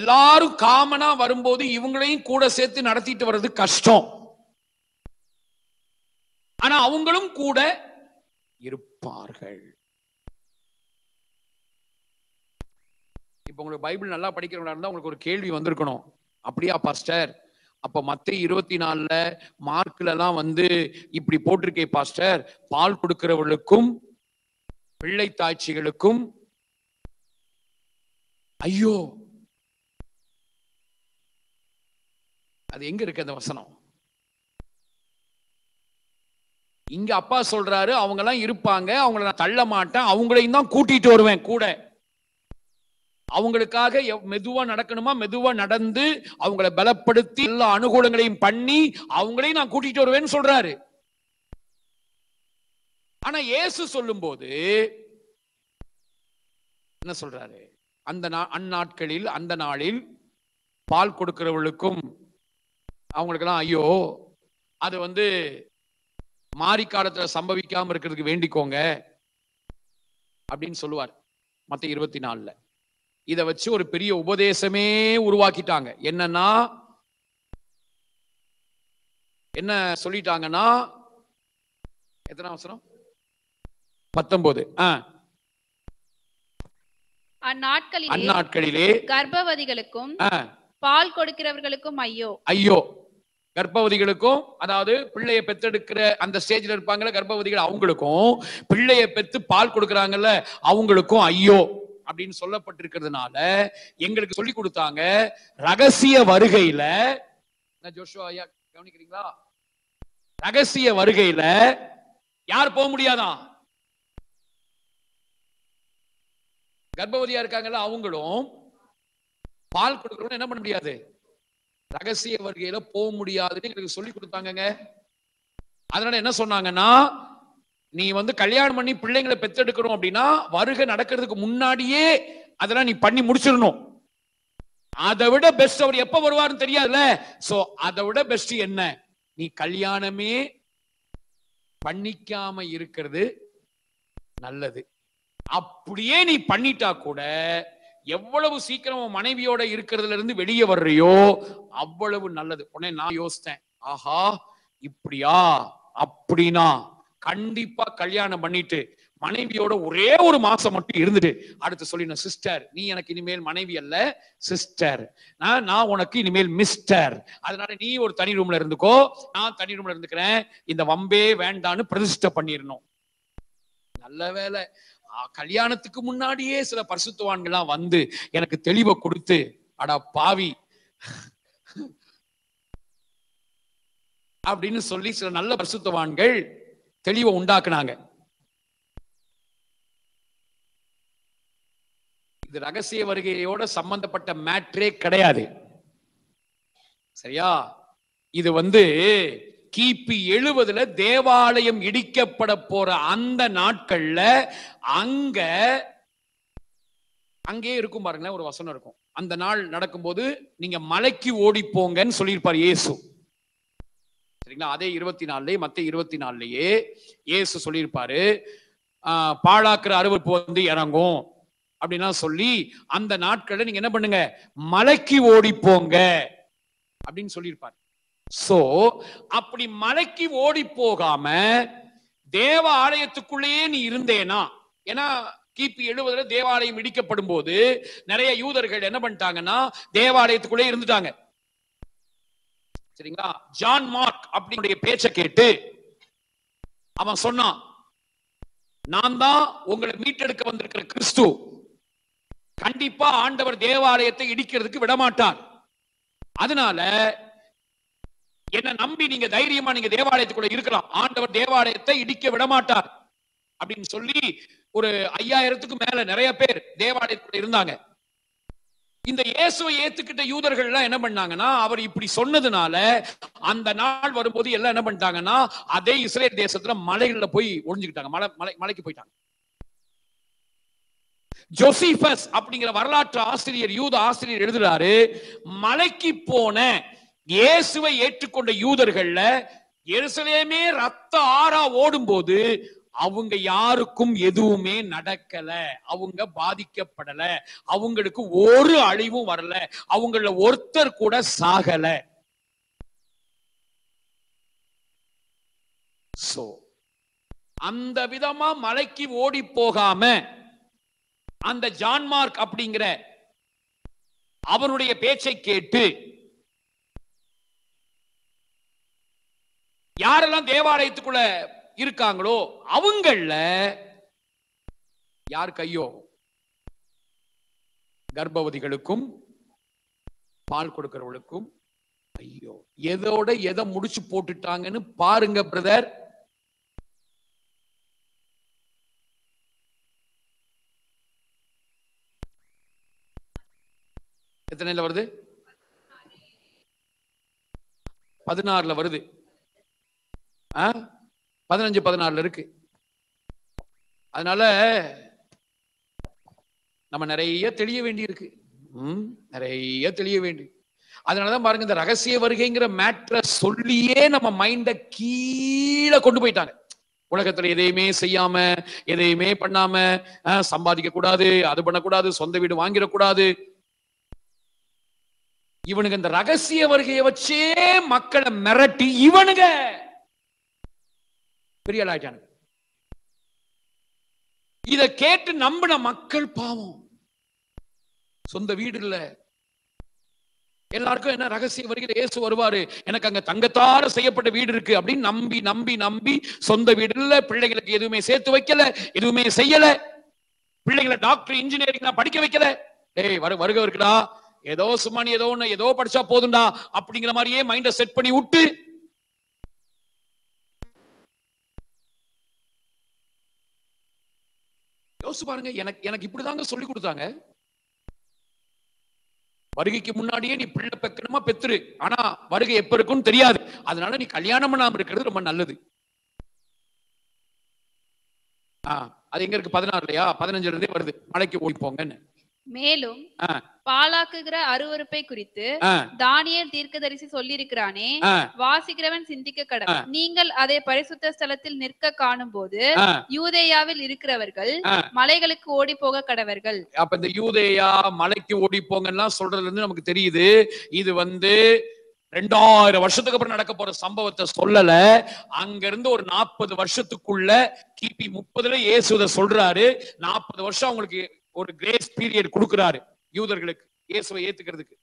Speaker 2: எல்லாரும் காமனா வரும்போது இவங்களையும் கூட சேர்த்து நடத்திட்டு வர்றது கஷ்டம். ஆனா அவங்களும் கூட இருப்பார்கள். இப்ப உங்களுக்கு பைபிள் நல்லா படிக்கிறவங்களா இருந்தா உங்களுக்கு ஒரு கேள்வி வந்திருக்கணும். அப்படியா பாஸ்டர், அப்ப மத்தேயு 24 மார்க்ல எல்லாம் இப்படி போட்டிருக்கே பாஸ்டர், பால் கொடுக்கிறவர்களுக்கும் பிள்ளை தாய்ச்சிகளுக்கும், ஐயோ அது எங்க இருக்கு அந்த வசனம்? இங்க அப்பா சொல்றாரு, அவங்க எல்லாம் இருப்பாங்க, அவங்கள நான் தள்ள மாட்டேன், அவங்களையும் தான் கூட்டிட்டு வருவேன் கூட. அவங்களுக்காக மெதுவா நடக்கணுமா, மெதுவா நடந்து அவங்களை பலப்படுத்தி எல்லா அனுகூலங்களையும் பண்ணி அவங்களையும் நான் கூட்டிட்டு வருவேன்னு சொல்றாரு. ஆனா இயேசு சொல்லும் போது என்ன சொல்றாரு? அந்நாட்களில், அந்த நாளில் பால் கொடுக்கிறவர்களுக்கும் அவங்களுக்கெல்லாம் ஐயோ, அது மாரி காலத்துல சம்பவிக்காம இருக்கிறதுக்கு வேண்டிக்கோங்க அப்படின்னு சொல்லுவார் மத்தேயு 24. இதை வச்சு ஒரு பெரிய உபதேசமே உருவாக்கிட்டாங்க. என்னன்னா, என்ன சொல்லிட்டாங்கன்னா, எத்தனை அவசரம்? 19. அந்நாட்களிலே கர்ப்பவதிகளுக்கும் பால் கொடுக்கிறவர்களுக்கும் ஐயோ. கர்ப்பவதிகளுக்கும், அதாவது பிள்ளையை பெத்தெடுக்கிற அந்த ஸ்டேஜ்ல இருப்பாங்கல்ல கர்ப்பவதிகள், அவங்களுக்கும், பிள்ளையை பெத்து பால் கொடுக்கறாங்கல்ல அவங்களுக்கும் ஐயோ அப்படின்னு சொல்லப்பட்டிருக்கிறதுனால எங்களுக்கு சொல்லி கொடுத்தாங்க, ரகசிய வருகையில, ஜோஷுவா ஐயா கவனிக்கிறீங்களா? ரகசிய வருகையில யார் போக முடியாதான்? கர்ப்பவதியா இருக்காங்கல்ல அவங்களும், பால் கொடுக்கறவங்க என்ன பண்ண முடியாது, ரகசிய வருகையில போக முடியாதுன்னு எங்களுக்கு சொல்லி கொடுத்தாங்க. அதனால என்ன சொன்னாங்கன்னா, நீ கல்யாணம் பண்ணி பிள்ளைங்களை பெத்தெடுக்கணும் அப்படின்னா வருகை நடக்கிறதுக்கு முன்னாடியே அதெல்லாம் நீ பண்ணி முடிச்சிடணும். அதை விட பெஸ்ட் அவர் எப்ப வருவாருன்னு தெரியாதுல்ல. சோ அதை விட பெஸ்ட் என்ன, நீ கல்யாணமே பண்ணிக்காம இருக்கிறது நல்லது. அப்படியே நீ பண்ணிட்டா கூட எவ்வளவு சீக்கிரம் உன் மனைவியோட இருக்கிறதுல இருந்து வெளியே வர்றியோ அவ்வளவு நல்லது. உடனே நான் யோசித்தேன், ஆஹா இப்படியா, அப்படின்னா கண்டிப்பா கல்யாணம் பண்ணிட்டு மனைவியோட ஒரே ஒரு மாசம் மட்டும் இருந்துட்டு அடுத்து சொல்லிடணும், சிஸ்டர் நீ எனக்கு இனிமேல் மனைவி அல்ல சிஸ்டர், நான் உனக்கு இனிமேல் மிஸ்டர், அதனால நீ ஒரு தனி ரூம்ல இருந்துக்கோ, நான் தனி ரூம்ல இருந்துக்கிறேன், இந்த வம்பே வேண்டான்னு பிரதிஷ்டை பண்ணிடணும். நல்ல வேலை கல்யாணத்துக்கு முன்னாடியே சில பரிசுத்தவான்கள்லாம் வந்து எனக்கு தெளிவை கொடுத்து, அடா பாவி அப்படின்னு சொல்லி சில நல்ல பரிசுத்தவான்கள் தெளிவை உண்டாக்குனாங்க. இது ரகசிய வருகையோட சம்பந்தப்பட்ட மேட்ரே கிடையாது, சரியா? இது கிபி 70 தேவாலயம் இடிக்கப்பட போற அந்த நாட்கள்ல அங்கே இருக்கும் பாருங்களேன், ஒரு வசனம் இருக்கும். அந்த நாள் நடக்கும்போது நீங்க மலைக்கு ஓடி போங்கன்னு சொல்லியிருப்பார் இயேசு, சரிங்களா? அதே 24 மத்தேயு 24 இயேசு சொல்லியிருப்பாரு, பாழாக்குற அருவருப்பு இறங்கும் அப்படின்னா சொல்லி அந்த நாட்கள்ல நீங்க என்ன பண்ணுங்க, மலைக்கு ஓடி போங்க அப்படின்னு சொல்லியிருப்பாரு. சோ அப்படி மலைக்கு ஓடி போகாம தேவ ஆலயத்துக்குள்ளேயே நீ இருந்தேனா, ஏன்னா கிபி 70 தேவாலயம் இடிக்கப்படும் போது நிறைய யூதர்கள் என்ன பண்ணிட்டாங்கன்னா தேவாலயத்துக்குள்ளே இருந்துட்டாங்க, சரிங்களா? ஜான் மார்க் அப்படினுடைய பேச்சை கேட்டு அவன் சொன்னான், நான் தான் உங்களை மீட்டெடுக்க வந்திருக்கிற கிறிஸ்து, கண்டிப்பா ஆண்டவர் தேவாலயத்தை இடிக்கிறதுக்கு விடமாட்டார், அதனால என்ன நம்பி நீங்க தைரியமா நீங்க தேவாலயத்துக்குள்ள இருக்கலாம், ஆண்டவர் தேவாலயத்தை இடிக்க விடமாட்டார் அப்படின்னு சொல்லி ஒரு 5000க்கும் மேல நிறைய பேர் தேவாலயத்துக்குள்ள இருந்தாங்க. இந்த இயேசுவை ஏத்துக்கிட்ட யூதர்கள் எல்லாம் என்ன பண்ணாங்கன்னா, அவர் இப்படி சொன்னதுனால அந்த நாள் வரும்போது எல்லாம் என்ன பண்ணிட்டாங்கன்னா அதே இஸ்ரேல் தேசத்துல மலைகள்ல போய் ஒளிஞ்சுக்கிட்டாங்க, மலைக்கு போயிட்டாங்க. ஜோசிபஸ் அப்படிங்கிற வரலாற்று ஆசிரியர், யூத ஆசிரியர் எழுதுறாரு, மலைக்கு போன இயேசுவை ஏற்றுக்கொண்ட யூதர்கள்ல எருசலேமே ரத்த ஆறா ஓடும் போது அவங்க யாருக்கும் எதுவுமே நடக்கல, அவங்க பாதிக்கப்படல, அவங்களுக்கு ஒரு அழிவும் வரல, அவங்கள ஒருத்தர் கூட சாகல. சோ அந்த விதமா மலைக்கு ஓடி போகாம அந்த ஜான் மார்க் அப்படிங்கிற அவனுடைய பேச்சை கேட்டு யாரெல்லாம் தேவாலயத்துக்குள்ள இருக்காங்களோ அவங்கள யார் கையோ, கர்ப்பவதிகளுக்கும் பால் கொடுக்கிறவர்களுக்கும் ஐயோ, எதோட எதை முடிச்சு போட்டுட்டாங்கன்னு பாருங்க பிரதர். எத்தனைல வருது? 16 வருது, 15 16 இருக்கு. அதனால நம்ம நிறைய தெளிய வேண்டி இருக்கு, நிறைய தெளிய வேண்டி. அதனாலதான் பாருங்க, இந்த ரகசிய வருகைங்கிற மேட்ரை சொல்லியே நம்ம மைண்ட கீழே கொண்டு போயிட்டாங்க. உலகத்துல எதையுமே செய்யாம எதையுமே பண்ணாம சம்பாதிக்க கூடாது, அது பண்ணக்கூடாது, சொந்த வீடு வாங்கிடக்கூடாது. இவனுங்க இந்த ரகசிய வருகையை வச்சே மக்களை மிரட்டி இவனுங்க பெரிய ஆளாயிட்டானுங்க. இத கேட்டு நம்பின மக்கள் பாவம், சொந்த வீடு இல்ல, எல்லாருக்கும் என்ன ரகசிய வருகையில இயேசு வருவாரு, எனக்கு அங்க தங்கத்தால செய்யப்பட்ட வீடு இருக்கு அப்படின்னு நம்பி நம்பி நம்பி சொந்த வீடு இல்ல, பிள்ளைகளுக்கு எதுவுமே சேர்த்து வைக்கல, எதுவுமே செய்யல, பிள்ளைகளை டாக்டர் இன்ஜினியரிங் படிக்க வைக்கல. டேய் வருகை இருக்குடா, ஏதோ சும்மா நீ ஏதோ ஒண்ணு ஏதோ படிச்சா போதும்டா அப்படிங்கிற மாதிரியே மைண்ட செட் பண்ணி விட்டு யோசிச்சு பாருங்க. எனக்கு இப்படிதாங்க சொல்லி கொடுத்தாங்க, வருகைக்கு முன்னாடியே நீ பிள்ளை பெக்கணுமா பெத்துரு, ஆனா வருகை எப்ப இருக்குன்னு தெரியாது, அதனால நீ கல்யாணம் பண்ணாம இருக்கிறது ரொம்ப நல்லது. அது எங்க இருக்கு? 16 15 வருது, மலைக்கு ஓடி போங்கன்னு.
Speaker 4: மேலும் பாழாக்குகிற அருவருப்பை குறித்து தானியேல் தீர்க்கதரிசி சொல்லியிருக்கிறானே, வாசிக்கிறவன் சிந்திக்க கடவன். நீங்கள் அதை பரிசுத்த ஸ்தலத்தில் நிற்க காணும் போது யூதேயாவில் இருக்கிறவர்கள் மலைகளுக்கு ஓடி போக கடவர்கள்.
Speaker 2: அப்ப இந்த யூதேயா மலைக்கு ஓடி போங்கன்னா சொல்றதுல இருந்து நமக்கு தெரியுது, இது 2000 வருஷத்துக்கு அப்புறம் நடக்க போற சம்பவத்தை சொல்லல. அங்க இருந்து ஒரு 40 வருஷத்துக்குள்ள கிபி 30 இயேசு சொல்றாரு. 40 வருஷம் அவங்களுக்கு ஒரு கிரேஸ் பீரியட் கொடுக்கிறாரு யூதர்களுக்கு இயேசுவை ஏத்துக்கிறதுக்கு.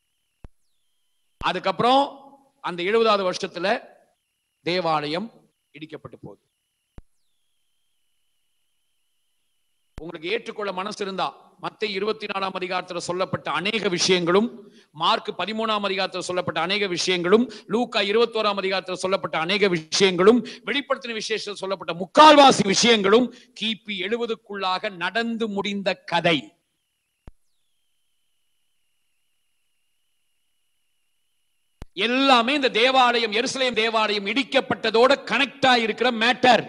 Speaker 2: அதுக்கப்புறம் அந்த 70வது வருஷத்துல தேவாலயம் இடிக்கப்பட்டு போகுது. உங்களுக்கு ஏற்றுக்கொள்ள மனசு இருந்தா மத்தேயு 24ஆம் அதிகாரத்துல சொல்லப்பட்ட அநேக விஷயங்களும், மார்க் 13ஆம் அதிகாரத்துல சொல்லப்பட்ட அநேக விஷயங்களும், லூக்கா 21ஆம் அதிகாரத்துல சொல்லப்பட்ட அநேக விஷயங்களும், வெளிப்படுத்தின விசேஷத்தில் சொல்லப்பட்ட முக்கால்வாசி விஷயங்களும் கிபி 70க்குள்ளாக நடந்து முடிந்த கதை. எல்லாமே இந்த தேவாலயம், எருசலேம் தேவாலயம் இடிக்கப்பட்டதோட கனெக்ட் ஆகியிருக்கிற மேட்டர்.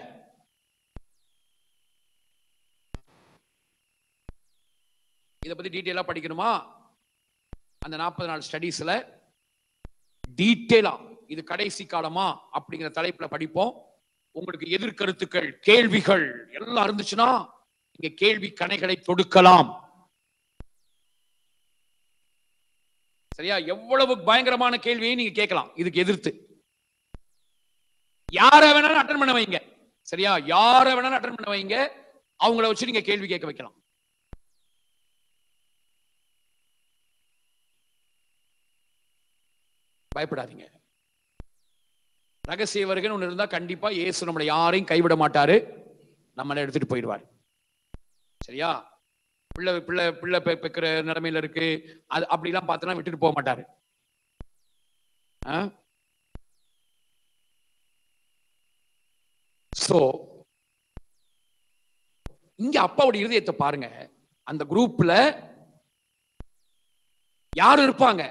Speaker 2: இதை பத்தி டீட்டெயிலா படிக்கணுமா? அந்த 40 நாள் ஸ்டடீஸ்ல டீட்டெயிலா இது கடைசி காலமா அப்படிங்கிற தலைப்புல படிப்போம். உங்களுக்கு எதிர்கருத்துக்கள், கேள்விகள் எல்லாம் இருந்துச்சுன்னா இங்க கேள்வி கணைகளை தொடுக்கலாம். சரியா? எவ்வளவு பயங்கரமான கேள்வியை நீங்க கேட்கலாம் இதுக்கு எதிர்த்து. யார வேணாலும் அட்டன் பண்ண வைங்க. சரியா? யார வேணாலும் அட்டன் பண்ண வைங்க. அவங்கள வச்சு நீங்க கேள்வி கேட்க வைக்கலாம். பயப்படாதீங்க. ரகசிய வருகை ஒன்று இருந்தா கண்டிப்பா இயேசு நம்மளை யாரையும் கைவிட மாட்டாரு, நம்மளை எடுத்துட்டு போயிடுவார். சரியா? பிள்ளை பிள்ளை பிள்ளை பெக்கிற நிலைமையில இருக்கு, அது அப்படிலாம் பார்த்தனா விட்டுட்டு போக மாட்டாரு. சோ இங்க அப்பாவுடைய இருதயத்தை பாருங்க. அந்த குரூப்ல யாரும் இருப்பாங்க?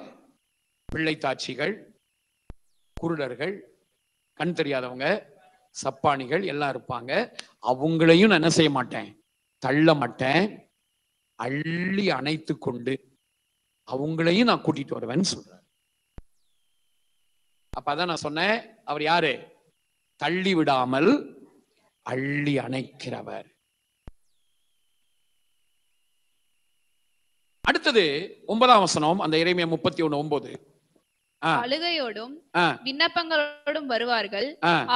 Speaker 2: பிள்ளை தாட்சிகள், குருடர்கள், கண் தெரியாதவங்க, சப்பானிகள் எல்லாம் இருப்பாங்க. அவங்களையும் நான் என்ன செய்ய மாட்டேன், தள்ள மாட்டேன், அள்ளி அணைத்து கொண்டு அவங்களையும் நான் கூட்டிட்டு வருவேன்னு சொல்றாரு. அப்பதான் நான் சொன்னேன், அவர் யாரு? தள்ளி விடாமல் அள்ளி அணைக்கிறவர். அடுத்தது 9ஆம் வசனம், அந்த எரேமியா 31:9.
Speaker 4: அழுகையோடும் விண்ணப்பங்களோடும் வருவார்கள்,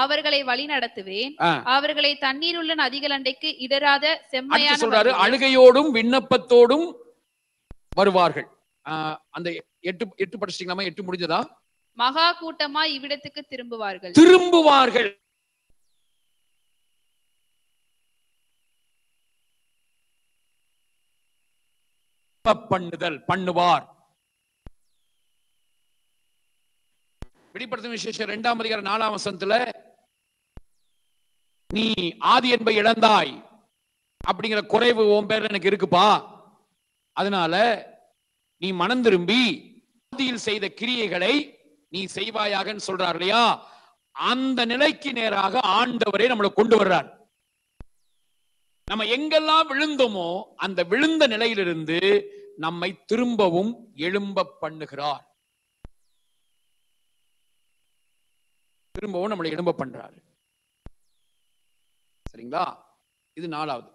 Speaker 4: அவர்களை வழி நடத்துவேன், அவர்களை தண்ணீர் உள்ள நதிகள் அண்டைக்கு இடராத செம்மையான.
Speaker 2: சொல்றாரு, அழுகையோடும் விண்ணப்பத்தோடும் வருவார்கள். அந்த 8 படிச்சிட்டீங்களா? 8 முடிஞ்சதா?
Speaker 4: மகா கூட்டமா இவ்விடத்துக்கு திரும்புவார்கள். பண்ணுவார். வெளிப்படுத்தின விசேஷம் 2ஆம் அதிகாரம் 4ஆம் வசனத்துல, நீ ஆதி அன்பை இழந்தாய் அப்படிங்கிற குறைவு உன் பேர்ல எனக்கு இருக்குப்பா, அதனால நீ மனம் திரும்பி ஆதியில் செய்த கிரியைகளை நீ செய்வாயாக சொல்றார் இல்லையா? அந்த நிலைக்கு நேராக ஆண்டவரே நம்மளை கொண்டு வர்றார். நம்ம எங்கெல்லாம் விழுந்தோமோ அந்த விழுந்த நிலையிலிருந்து நம்மை திரும்பவும் எழும்ப பண்ணுகிறார். திரும்பவும் நம்மளை எழும்ப பண்றாரு. சரிங்களா? இது 4வது.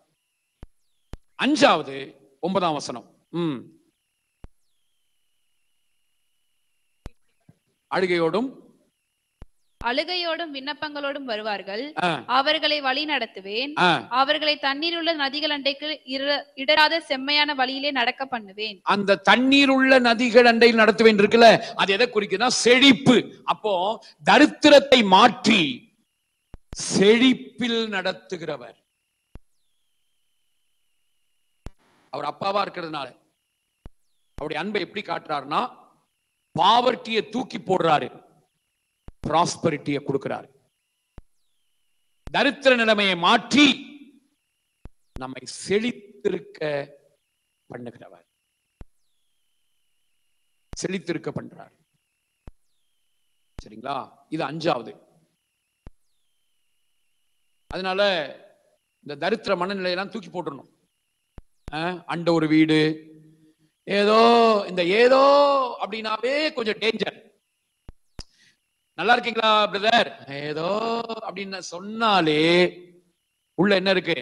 Speaker 4: 5வது 9ஆம் வசனம். அழுகையோடும் விண்ணப்பங்களோடும் வருவார்கள், அவர்களை வழி நடத்துவேன், அவர்களை தண்ணீர் உள்ள நதிகள் அண்டைக்கு இடராத செம்மையான வழியிலே நடக்க பண்ணுவேன்.
Speaker 2: அந்த தண்ணீர் உள்ள நதிகள் அண்டையில் நடத்துவேன் இருக்குல்ல, அது எதை குறிக்குதுன்னா செழிப்பு. அப்போ தரித்திரத்தை மாற்றி செழிப்பில் நடத்துகிறவர் அவர். அப்பாவா இருக்கிறதுனால அவருடைய அன்பை எப்படி காட்டுறாருன்னா, பாவர்ட்டியை தூக்கி போடுறாரு, பிராஸ்பரிட்டியை கொடுக்கிறார். தரித்திர நிலைமையை மாற்றி நம்மை செழித்திருக்க பண்ணுகிறவர், செழித்திருக்க பண்றார். சரிங்களா? இது 5வது. அதனால இந்த தரித்திர மனநிலையெல்லாம் தூக்கி போட்டுடணும். அண்ட ஒரு வீடு,
Speaker 4: ஏதோ இந்த ஏதோ அப்படின்னாவே கொஞ்சம் டேஞ்சர். நல்லா இருக்கீங்களா பிரதர், ஏதோ அப்படின்னு சொன்னாலே உள்ள என்ன இருக்கு?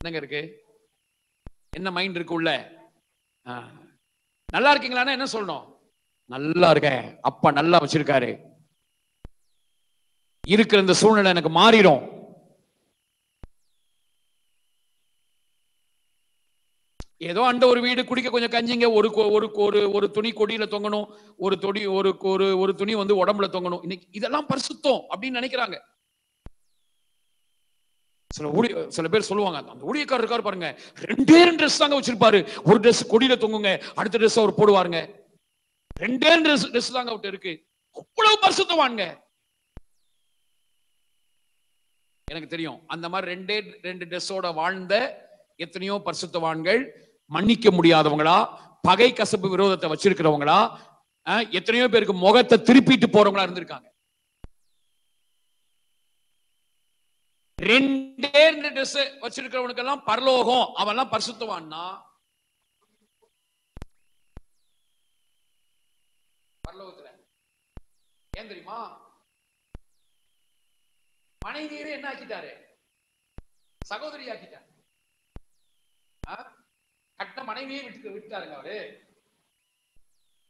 Speaker 4: என்னங்க இருக்கு? என்ன மைண்ட் இருக்கு உள்ள? நல்லா இருக்கீங்களான்னா என்ன சொல்லணும்? நல்லா இருக்கேன், அப்பா நல்லா வச்சிருக்காரு, இருக்கிற இந்த சூழ்நிலை எனக்கு மாறிடும். ஏதோ அண்ட ஒரு வீடு குடிக்க கொஞ்சம் கஞ்சிங்க, ஒரு ஒரு ஒரு ஒரு துணி கொடியில தொங்கணும், ஒரு தொடி ஒரு ஒரு ஒரு துணி வந்து உடம்புல தொங்கணும். இன்னைக்கு இதெல்லாம் பரிசுத்தம் அப்படின்னு நினைக்கிறாங்க. சில பேர் சொல்லுவாங்க, அந்த ஊழியக்காரர் இருக்காரு பாருங்க, ரெண்டே ரெண்டு ட்ரெஸ் தாங்க வச்சிருப்பாரு, ஒரு ட்ரெஸ் கொடியில தொங்குங்க, அடுத்த ட்ரெஸ் அவர் போடுவாருங்க, ரெண்டே ரெண்டு ட்ரெஸ் தாங்க அவர்கிட்ட இருக்கு, அவ்வளவு பரிசுத்தவான்ங்க. எனக்கு தெரியும் அந்த மாதிரி ரெண்டே ரெண்டு ட்ரெஸ்ஸோட வாழ்ந்த எத்தனையோ பரிசுத்தவான்கள், மன்னிக்க முடியாதவங்களா, பகை கசப்பு விரோதத்தை வச்சிருக்கிறவங்களா, எத்தனையோ பேருக்கு முகத்தை திருப்பிட்டு போறவங்களா இருந்திருக்காங்க. ரெண்டே ரெண்டு ட்ரெஸ் வச்சிருக்கிறவனுக்கு எல்லாம் பரலோகம், அவெல்லாம் பரிசுத்தவான்னா பரலோகத்துல. ஏன் தெரியுமா? மனைவியரே என்ன ஆக்கிட்டாரு? சகோதரி ஆக்கிட்டாரு. கட்ட மனைவியே விட்டாருங்க அவரு.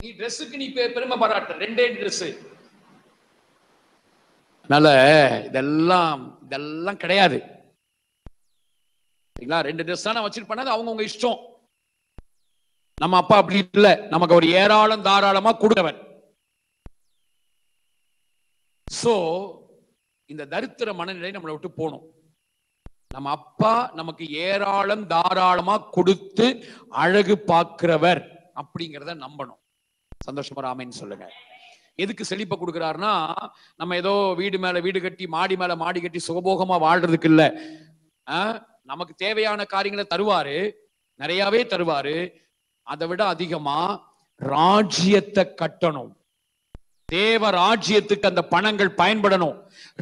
Speaker 4: நீ ட்ரெஸ்ஸுக்கு நீ பெருமை பாராட்ட, ரெண்டே ட்ரெஸ். அதனால இதெல்லாம் கிடையாது. ரெண்டு ட்ரெஸ் தான் வச்சிருப்பாங்க, அவங்கவுங்க இஷ்டம். நம்ம அப்பா அப்படி இல்ல, நமக்கு ஒரு ஏராளம் தாராளமா கொடுத்தவன். சோ இந்த தரித்திர மனநிலை நம்மளை விட்டு போகணும். நம்ம அப்பா நமக்கு ஏராளம் தாராளமா கொடுத்து அழகு பார்க்கிறவர் அப்படிங்கிறத நம்பணும். சந்தோஷமா ஆமென் சொல்லுங்க. எதுக்கு செழிப்பை கொடுக்கிறாருன்னா, நம்ம ஏதோ வீடு மேல வீடு கட்டி மாடி மேல மாடி கட்டி சுகபோகமா வாழ்றதுக்கு இல்ல. நமக்கு தேவையான காரியங்களை தருவாரு, நிறையவே தருவாரு. அதை விட அதிகமா ராஜ்யத்தை கட்டணும். தேவ ராஜ்யத்துக்கு அந்த பணங்கள் பயன்படணும்,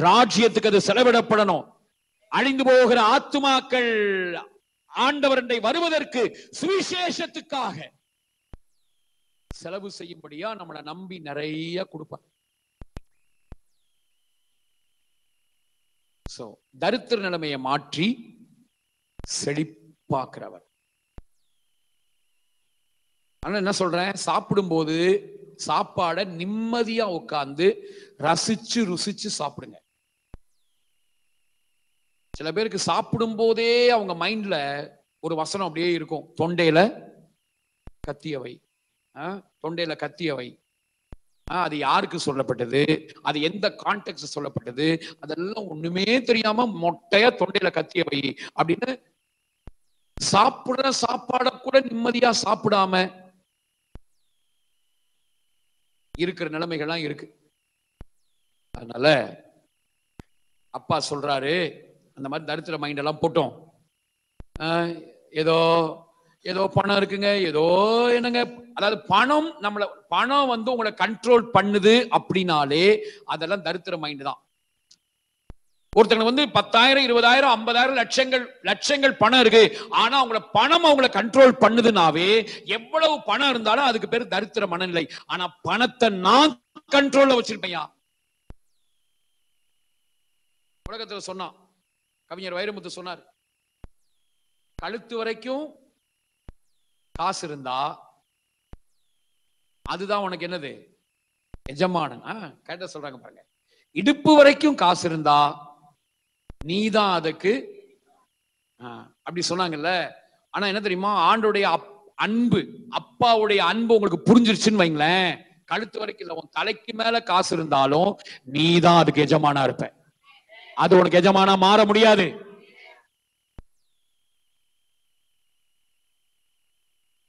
Speaker 4: ராஜ்யத்துக்கு அது செலவிடப்படணும். அழிந்து போகிற ஆத்துமாக்கள் ஆண்டவரண்டை வருவதற்கு சுவிசேஷத்துக்காக செலவு செய்யும்படியா நம்மளை நம்பி நிறைய கொடுப்பார். சோ தரித்திர நிலைமையை மாற்றி செழிப்பாக்குறவர். ஆனா என்ன சொல்றேன், சாப்பிடும்போது சாப்பாட நிம்மதியா உட்கார்ந்து ரசிச்சு ருசிச்சு சாப்பிடுங்க. சில பேருக்கு சாப்பிடும் போதே அவங்க மைண்ட்ல ஒரு வசனம் அப்படியே இருக்கும், தொண்டையில கத்தியவை, தொண்டையில கத்தியவை. அது யாருக்கு சொல்லப்பட்டது, அது எந்த கான்டெக்ட் சொல்லப்பட்டது, அதெல்லாம் ஒண்ணுமே தெரியாம மொட்டையா தொண்டையில கத்தியவை அப்படின்னு சாப்பிடுற சாப்பாட கூட நிம்மதியா சாப்பிடாம இருக்கிற நிலைமைகள்லாம் இருக்கு. அதனால அப்பா சொல்றாரு, அந்த மாதிரி தரித்திர மைண்ட் எல்லாம் போட்டோம். ஏதோ ஏதோ பணம் இருக்குங்க, ஏதோ என்னங்க, அதாவது பணம் வந்து உங்களை கண்ட்ரோல் பண்ணுது அப்படின்னாலே அதெல்லாம் தரித்திர மைண்ட் தான். ஒருத்தங்க வந்து 10,000 20,000 50,000 லட்சங்கள் பணம் இருக்கு, ஆனா அவங்கள கண்ட்ரோல் பண்ணுதுனாவே எவ்வளவு பணம் இருந்தாலும் அதுக்கு பேரு தரித்திர மனநிலை. ஆனா பணத்தை நான் கண்ட்ரோல்ல வச்சிருப்பேன். உலகத்துல சொன்னான் கவிஞர் வைரமுத்து சொன்னார், கழுத்து வரைக்கும் காசு இருந்தா அதுதான் உனக்கு என்னது, எஜமானன். கேட்ட சொல்றாங்க பாருங்க. இடுப்பு வரைக்கும் காசு இருந்தா நீதான் அதுக்கு, அப்படி சொன்னாங்கல்ல. ஆனா என்ன தெரியுமா, ஆண்டோடைய அன்பு, அப்பாவுடைய அன்பு உங்களுக்கு புரிஞ்சிருச்சுன்னு வைங்களேன், கழுத்து வரைக்கும் இல்ல, உன் தலைக்கு மேல காசு இருந்தாலும் நீதான் அதுக்கு எஜமானா இருப்ப. அது உனக்கு எஜமானா மாற முடியாது.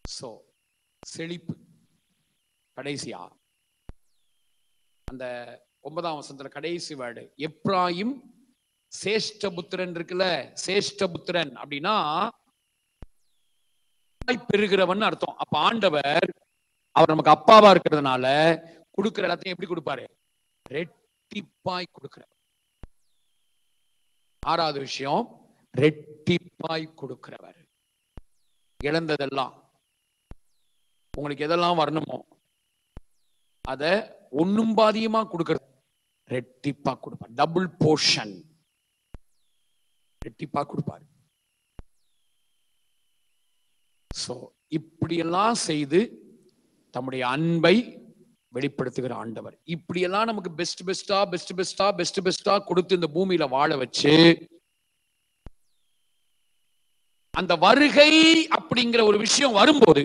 Speaker 4: சோ செழிப்பு. கடைசியா அந்த 9ஆம் வசனத்துல கடைசி வேர்டு எப்ராயிம் சேஷ்டபுத்திரன் இருக்குல்ல. சேஷ்டபுத்திரன் அப்படின்னா பெறுகிறவன் அர்த்தம். அப்ப ஆண்டவர் அவர் நமக்கு அப்பாவா இருக்கிறதுனால கொடுக்கிற எல்லாத்தையும் எப்படி கொடுப்பாரு, ரெட்டிப்பாய் கொடுக்கிற. 6வது விஷயம், ரெட்டிப்பாய் கொடுக்கிறவர்.
Speaker 2: இழந்ததெல்லாம் உங்களுக்கு எதெல்லாம் வரணுமோ அத ஒண்ணும் பாதியமா கொடுக்கறது, ரெட்டிப்பா கொடுப்பார். டபுள் போர்ஷன் ரெட்டிப்பா கொடுப்பார். சோ இப்படியெல்லாம் செய்து தம்முடைய அன்பை வெளிப்படுத்துகிற ஆண்டவர். இப்படியெல்லாம் நமக்கு பெஸ்டா கொடுத்து இந்த பூமியில வாழ வச்சு, அந்த வருகை அப்படிங்கிற ஒரு விஷயம் வரும்போது,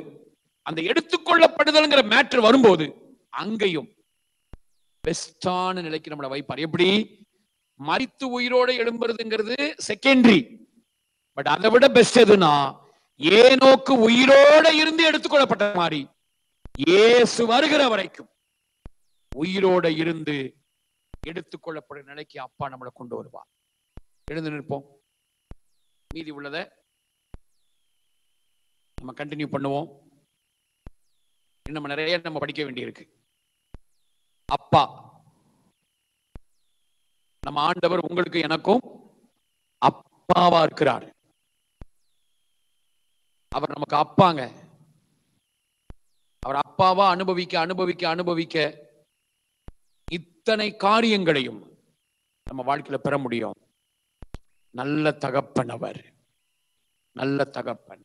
Speaker 2: அந்த எடுத்துக்கொள்ளப்படுதல்ங்கிற மேட்டர் வரும்போது, அங்கேயும் பெஸ்டான நிலைக்கு நம்மளை வைப்பார். எப்படி? மரித்து உயிரோட எழும்புறதுங்கிறது செகண்டரி. பட் அதை விட பெஸ்ட் எதுனா, ஏனோக்கு உயிரோட இருந்து எடுத்துக்கொள்ளப்பட்ட மாதிரி இயேசு வருகிற வரைக்கும் உயிரோட இருந்து எடுத்துக்கொள்ளப்படும் நிலைக்கு அப்பா நம்மளை கொண்டு வருவார். எழுந்து நிற்போம். மீதி உள்ளதை நம்ம கண்டினியூ பண்ணுவோம். இன்னும் நிறைய நம்ம படிக்க வேண்டியிருக்கு. அப்பா, நம்ம ஆண்டவர் உங்களுக்கு எனக்கும் அப்பாவா இருக்கிறார். அவர் நமக்கு அப்பாங்க. அவர் அப்பாவா அனுபவிக்க இத்தனை காரியங்களையும் நம்ம வாழ்க்கையில பெற முடியும். நல்ல தகப்பன் அவர், நல்ல தகப்பன்.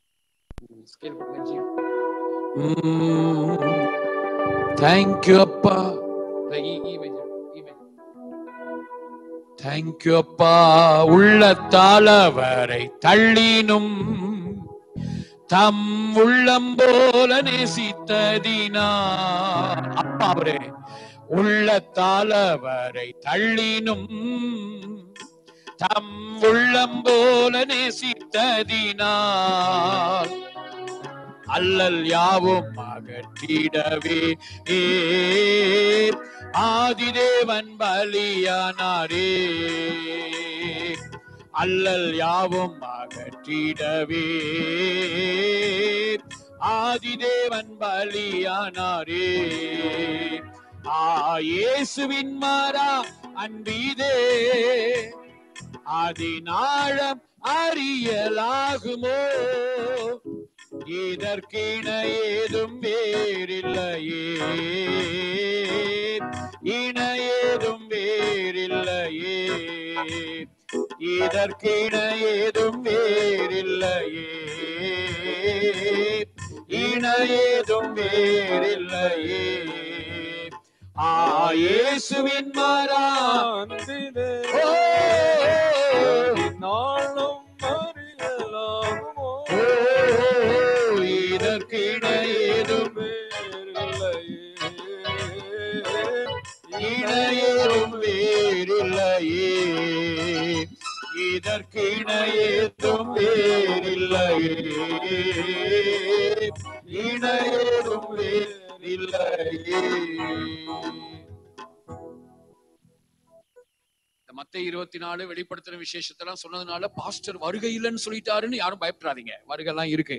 Speaker 2: தேங்க்யூ அப்பா, தேங்க்யூ அப்பா. உள்ளத்தால் அவரை தள்ளினும் தம் உள்ளம் போல நேசித்ததினா. அப்பா அவரே உள்ளத்தால் அவரை தள்ளினும் தம் உள்ளம் போல நேசித்ததினால் அல்லல் யாவும் அகற்றிடவே ஆதிதேவன் பலியானாரே. அல்லல் யாவும் அகற்றிடவே ஆதிதேவன் பலியானாரே. இயேசுவின் மாறா அன்பீதே அதினாழம் அறியலாகுமோ. இதற்கிண ஏதும் வேறில்லையே, இண ஏதும் வேறில்லையே. இதற்கிண ஏதும் வேறில்லையே, இண ஏதும் வேறில்லையே. இயேசுவின் மாறான் நாளும் அறியலாகுமோ. இதற்கிண ஏதும் வேறில்லையே, இண ஏதும் வேறில்லையே. இதற்கிண ஏதும் வேறில்லையே, இண ஏதும் வேறில்லையே. மத்தேயு 24 வெளிப்படுத்தின விசேஷத்தெல்லாம் சொன்னதுனால பாஸ்டர் வருகை இல்லைன்னு சொல்லிட்டாருன்னு யாரும் பயப்படாதீங்க. வருகை எல்லாம் இருக்கு.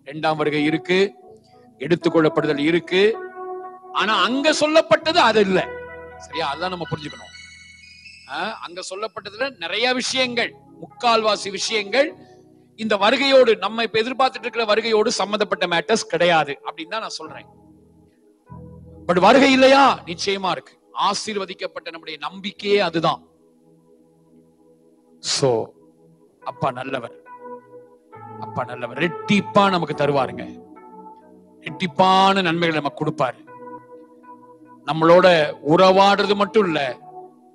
Speaker 2: 2ஆம் வருகை இருக்கு, எடுத்துக்கொள்ளப்படுதல் இருக்கு. ஆனா அங்க சொல்லப்பட்டது அது இல்ல. சரியா? அதுதான் நம்ம புரிஞ்சுக்கணும். அங்க சொல்லப்பட்டதுல நிறைய விஷயங்கள், முக்கால்வாசி விஷயங்கள் இந்த வருகையோடு, நம்ம இப்ப எதிர்பார்த்துட்டு இருக்கிற வருகையோடு சம்பந்தப்பட்ட மேட்டர்ஸ் கிடையாது அப்படின்னு தான் நான் சொல்றேன். பட் வருகை இல்லையா? நிச்சயமா இருக்கு. ஆசீர்வதிக்கப்பட்ட நம்முடைய நம்பிக்கையே அதுதான். சோ அப்பா நல்லவர், அப்பா நல்லவர். ரெட்டிப்பா நமக்கு தருவாருங்க. ரெட்டிப்பான நன்மைகளை நமக்கு கொடுப்பாரு. நம்மளோட உறவாடுறது மட்டும் இல்ல,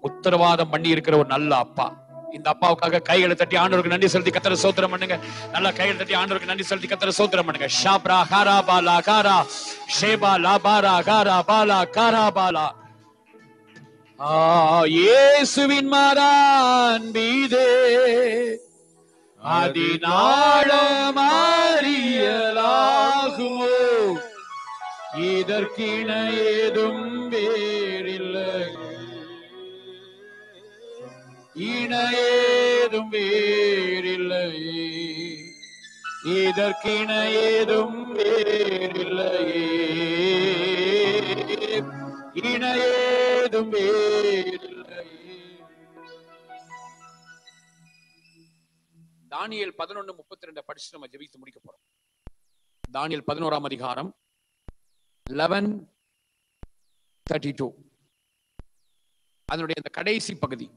Speaker 2: உத்தரவாதம் பண்ணி இருக்கிற ஒரு நல்ல அப்பா. இந்த அப்பாவுக்காக கைகளை தட்டி ஆண்டவருக்கு நன்றி செலுத்தி கர்த்தரை ஸ்தோத்திரம் பண்ணுங்க. நல்லா கைகளை தட்டி ஆண்டவருக்கு நன்றி செலுத்தி கர்த்தரை ஸ்தோத்திரம் பண்ணுங்க. ஷாப்ரா ஹாரா பாலா காரா ஷேபா லாபாரா காரா பாலா காரா பாலா. இயேசுவின் மாறான் மீதே அதினாழம் அறியலாகுமோ. இதற்கிண ஏதும் வேறில்லை, இண ஏதும் வேறில்லையே. இதற்கிண ஏதும் வேறில்லையே, இண ஏதும் வேறில்லையே. தானியேல் 11:32 படிச்சு நம்ம ஜெபித்து முடிக்க போறோம். தானியேல் 11ஆம் அதிகாரம் 11:32 அதனுடைய அந்த கடைசி பகுதி,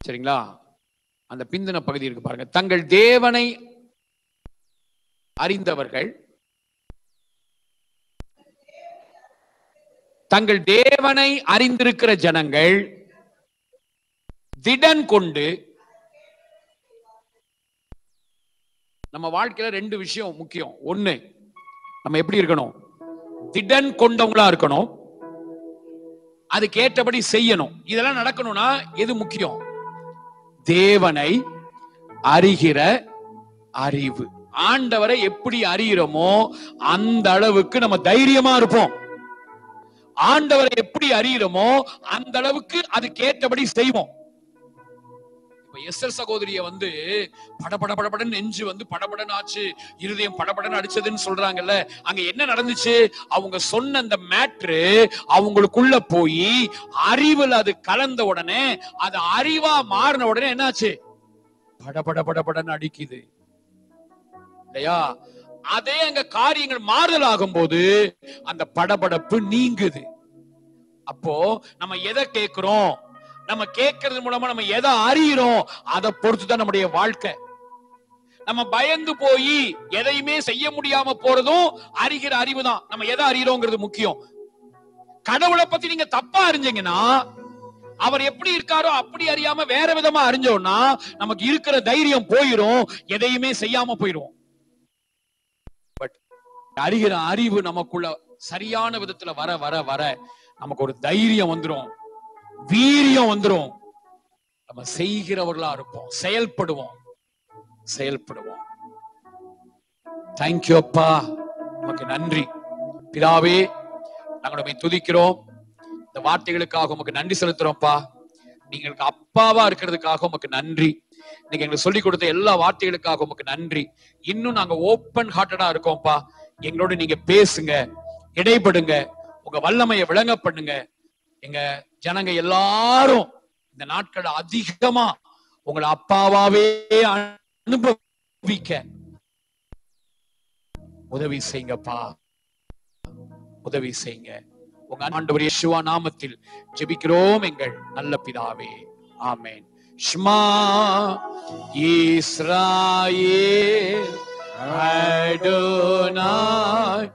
Speaker 2: சரிங்களா? அந்த பிந்தின பகுதி இருக்கு பாருங்க. தங்கள் தேவனை அறிந்தவர்கள், தங்கள் தேவனை அறிந்திருக்கிற ஜனங்கள் திடன் கொண்டு, நம்ம வாழ்க்கையில 2 விஷயம் முக்கியம். ஒண்ணு, நம்ம எப்படி இருக்கணும்? திடன் கொண்டவங்களா இருக்கணும். அதுக்கு ஏற்றபடி செய்யணும். இதெல்லாம் நடக்கணும்னா எது முக்கியம்? தேவனை அறிகிற அறிவு. ஆண்டவரை எப்படி அறிகிறோமோ அந்த அளவுக்கு நம்ம தைரியமா இருப்போம். ஆண்டவரை எப்படி அறிகிறோமோ அந்த அளவுக்கு அதுக்கு ஏற்றபடி செய்வோம். இப்ப எஸ்தர் சகோதரிய படபடன்னு நெஞ்சு படபடன்னு ஆச்சு, இருதயம் படபடன்னு அடிச்சதுன்னு சொல்றாங்கல்ல. அங்க என்ன நடந்துச்சு? அவங்க சொன்ன அந்த மேட்ரு அவங்களுக்குள்ள போய் அறிவுல அது கலந்த உடனே, அது அறிவா மாறின உடனே என்னாச்சு? படபடன்னு அடிக்குது இல்லையா? அதே அங்க காரியங்கள் மாறுதல் ஆகும் போது அந்த படபடப்பு நீங்குது. அப்போ நம்ம எதை கேட்கிறோம், நம்ம கேட்கறது மூலமா நம்ம எதை அறிகிறோம், அதை பொறுத்துதான் நம்முடைய வாழ்க்கை. நம்ம பயந்து போய் எதையுமே செய்ய முடியாம போறதும் அறிகிற அறிவு தான். நம்ம எதை அறிகிறோங்கிறது முக்கியம். கடவுளை பத்தி நீங்க தப்பா அறிஞ்சீங்கன்னா, அவர் எப்படி இருக்காரோ அப்படி அறியாம வேற விதமா அறிஞ்சோம்னா நமக்கு இருக்கிற தைரியம் போயிரும், எதையுமே செய்யாம போயிரும். பட் அறிகிற அறிவு நமக்குள்ள சரியான விதத்துல வர வர வர நமக்கு ஒரு தைரியம் வந்துரும், வீரியம் வந்துரும். நம்ம செய்கிறவர்களா இருப்போம், செயல்படுவோம். தேங்க்யூ அப்பா, நமக்கு நன்றி. பிதாவே, நாங்கள் துதிக்கிறோம். இந்த வார்த்தைகளுக்காக உமக்கு நன்றி செலுத்துறோம்ப்பா. நீங்களுக்கு அப்பாவா இருக்கிறதுக்காக உமக்கு நன்றி. நீங்க எங்களுக்கு சொல்லிக் கொடுத்த எல்லா வார்த்தைகளுக்காக உமக்கு நன்றி. இன்னும் நாங்க ஓப்பன் ஹார்ட்டடா இருக்கோம்ப்பா. எங்களோட நீங்க பேசுங்க, இடைப்படுங்க, உங்க வல்லமையை விளங்க பண்ணுங்க. எங்க ஜனங்க எல்லாரும் இந்த நாட்கள் அதிகமா உங்களை அப்பாவாவே அனுபவிக்க உதவி செய்யுங்கப்பா, உதவி செய்யுங்க. உங்க ஆண்டவர் இயேசுவா நாமத்தில் ஜெபிக்கிறோம் எங்கள் நல்ல பிதாவே, ஆமென். ஷ்மா இஸ்ராயேல் அடோனாய்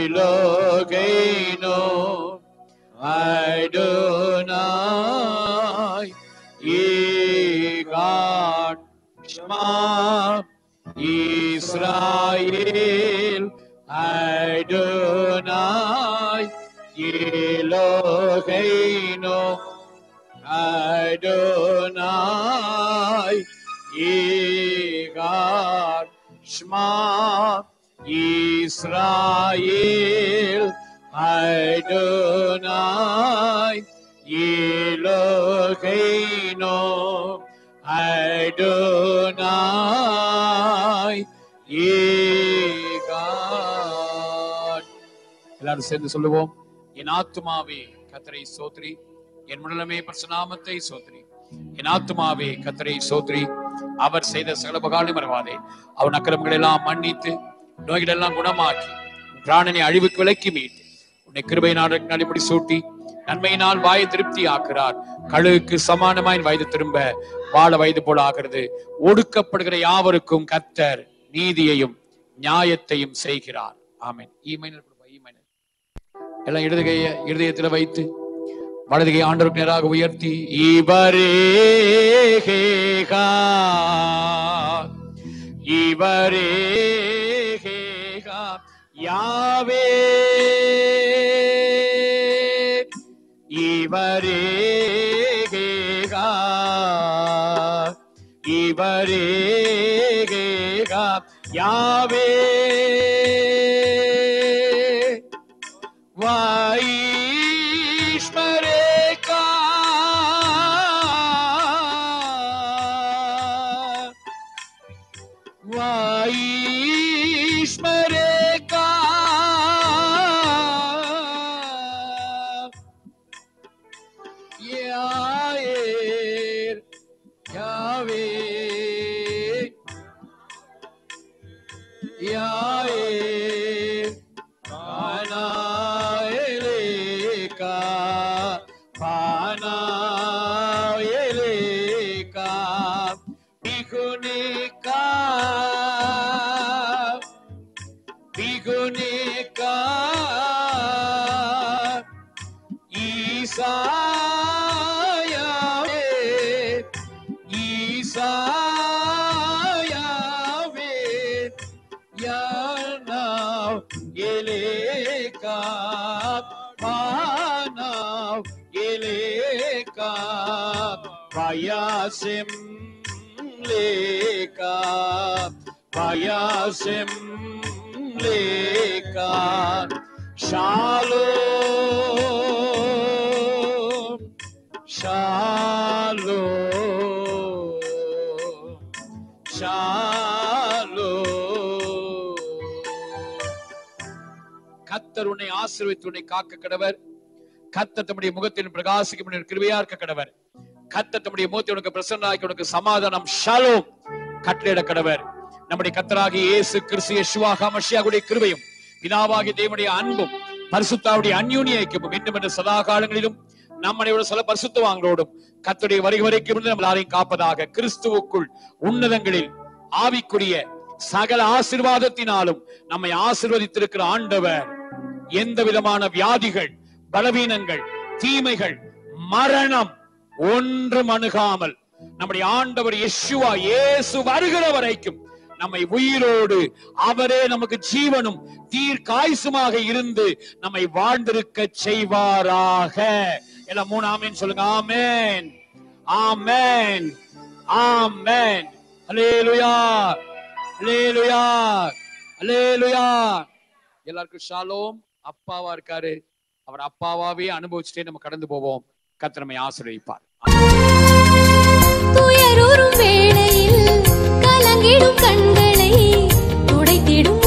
Speaker 2: எலோகேனோ Adonai God. Shema Israel Adonai Eloheinu Adonai God. Shema Israel Adonai Eloheinu Adonai God. எல்லாரும் சேர்ந்து சொல்லுவோம். என் ஆத்துமாவே கர்த்தரை ஸ்தோத்திரி, என் முழுமே பரிசுத்த நாமத்தை ஸ்தோத்திரி. என் ஆத்துமாவே கர்த்தரை ஸ்தோத்திரி, அவர் செய்த சகல உபகாரங்களையும் மறவாதே. அவர் அக்கிரமங்களை எல்லாம் மன்னித்து நோய்கள் எல்லாம் குணமாக்கி பிராணனை அழிவுக்கு விலக்கி மீட்டு உன்னை கிருபை நாடி சூட்டி நன்மையினால் வாயை திருப்தி ஆக்குறார். கழுகுக்கு சமானமாய் வயது திரும்ப வாழ வயது போல ஆகிறது. ஒடுக்கப்படுகிற யாவருக்கும் கர்த்தர் நீதியையும் நியாயத்தையும் செய்கிறார். ஆமென். எல்லாம் இடதுகைய இருதயத்தில் வைத்து வலதுகை ஆண்டவருக்கு நேராக உயர்த்தி, இவரேகா இவரேகா யாவே இவரேகா இவரேகா யாவே வைஷ்மரேகா வைஷ்மரேகா யாவே
Speaker 3: Adoneka Isaiah Yana Eleka Mana Eleka Vayasim Leka Vayasim Leka Shalom Shalom Shalom. கர்த்தர் உன்னை ஆசீர்வதித்து உன்னை காக்க கடவர். கர்த்தர் தம்முடைய முகத்தின் பிரகாசிக்கும் கிருபையா இருக்க கடவர். கர்த்தர் தம்முடைய முகத்தை உனக்கு பிரசன்னாக்கி உனக்கு சமாதானம் ஷாலோம் கட்டளையிட கடவர். நம்முடைய கர்த்தராகிய இயேசு கிறிஸ்து யெஷுவா ஹமஷியாவுடைய கிருபையும் பிதாவாகிய தேவனுடைய அன்பும் பரிசுத்தாவுடைய அந்யோன்ய ஐக்கியமும் இன்னும் என்ற சதா காலங்களிலும் நம்முடைய சில பரிசுத்தவான்களோடும் கர்த்தருடைய வருகை வரைக்கும் நம்ம எல்லாரையும் காப்பதாக. கிறிஸ்துவுக்குள் உன்னதங்களில் ஆவிக்குரிய சகல ஆசீர்வாதத்தினாலும் நம்மை ஆசீர்வதித்திருக்கிற ஆண்டவர் எந்த விதமான வியாதிகள், பலவீனங்கள், தீமைகள், மரணம் ஒன்றும் அணுகாமல் நம்முடைய ஆண்டவர் யெஷுவா இயேசு வருகிற வரைக்கும் நம்மை உயிரோடு அவரே நமக்கு ஜீவனும் தீர்க்காயுசுமாக இருந்து நம்மை வாழ்ந்திருக்க செய்வாராக. எல்லாம் 3 ஆமென் சொல்லுங்க. ஆமென், ஆமென், ஆமென். அல்லேலூயா, அல்லேலூயா, அல்லேலூயா. எல்லாருக்கும் ஷாலோம். அப்பாவா இருக்காரு, அவர் அப்பாவாவே அனுபவிச்சுட்டே நம்ம கடந்து போவோம். கர்த்தர் நம்மை ஆசீர்வதிப்பார்.
Speaker 5: துயருறும் வேளையில் கலங்கிடும் கண்களை துடைத்திடும்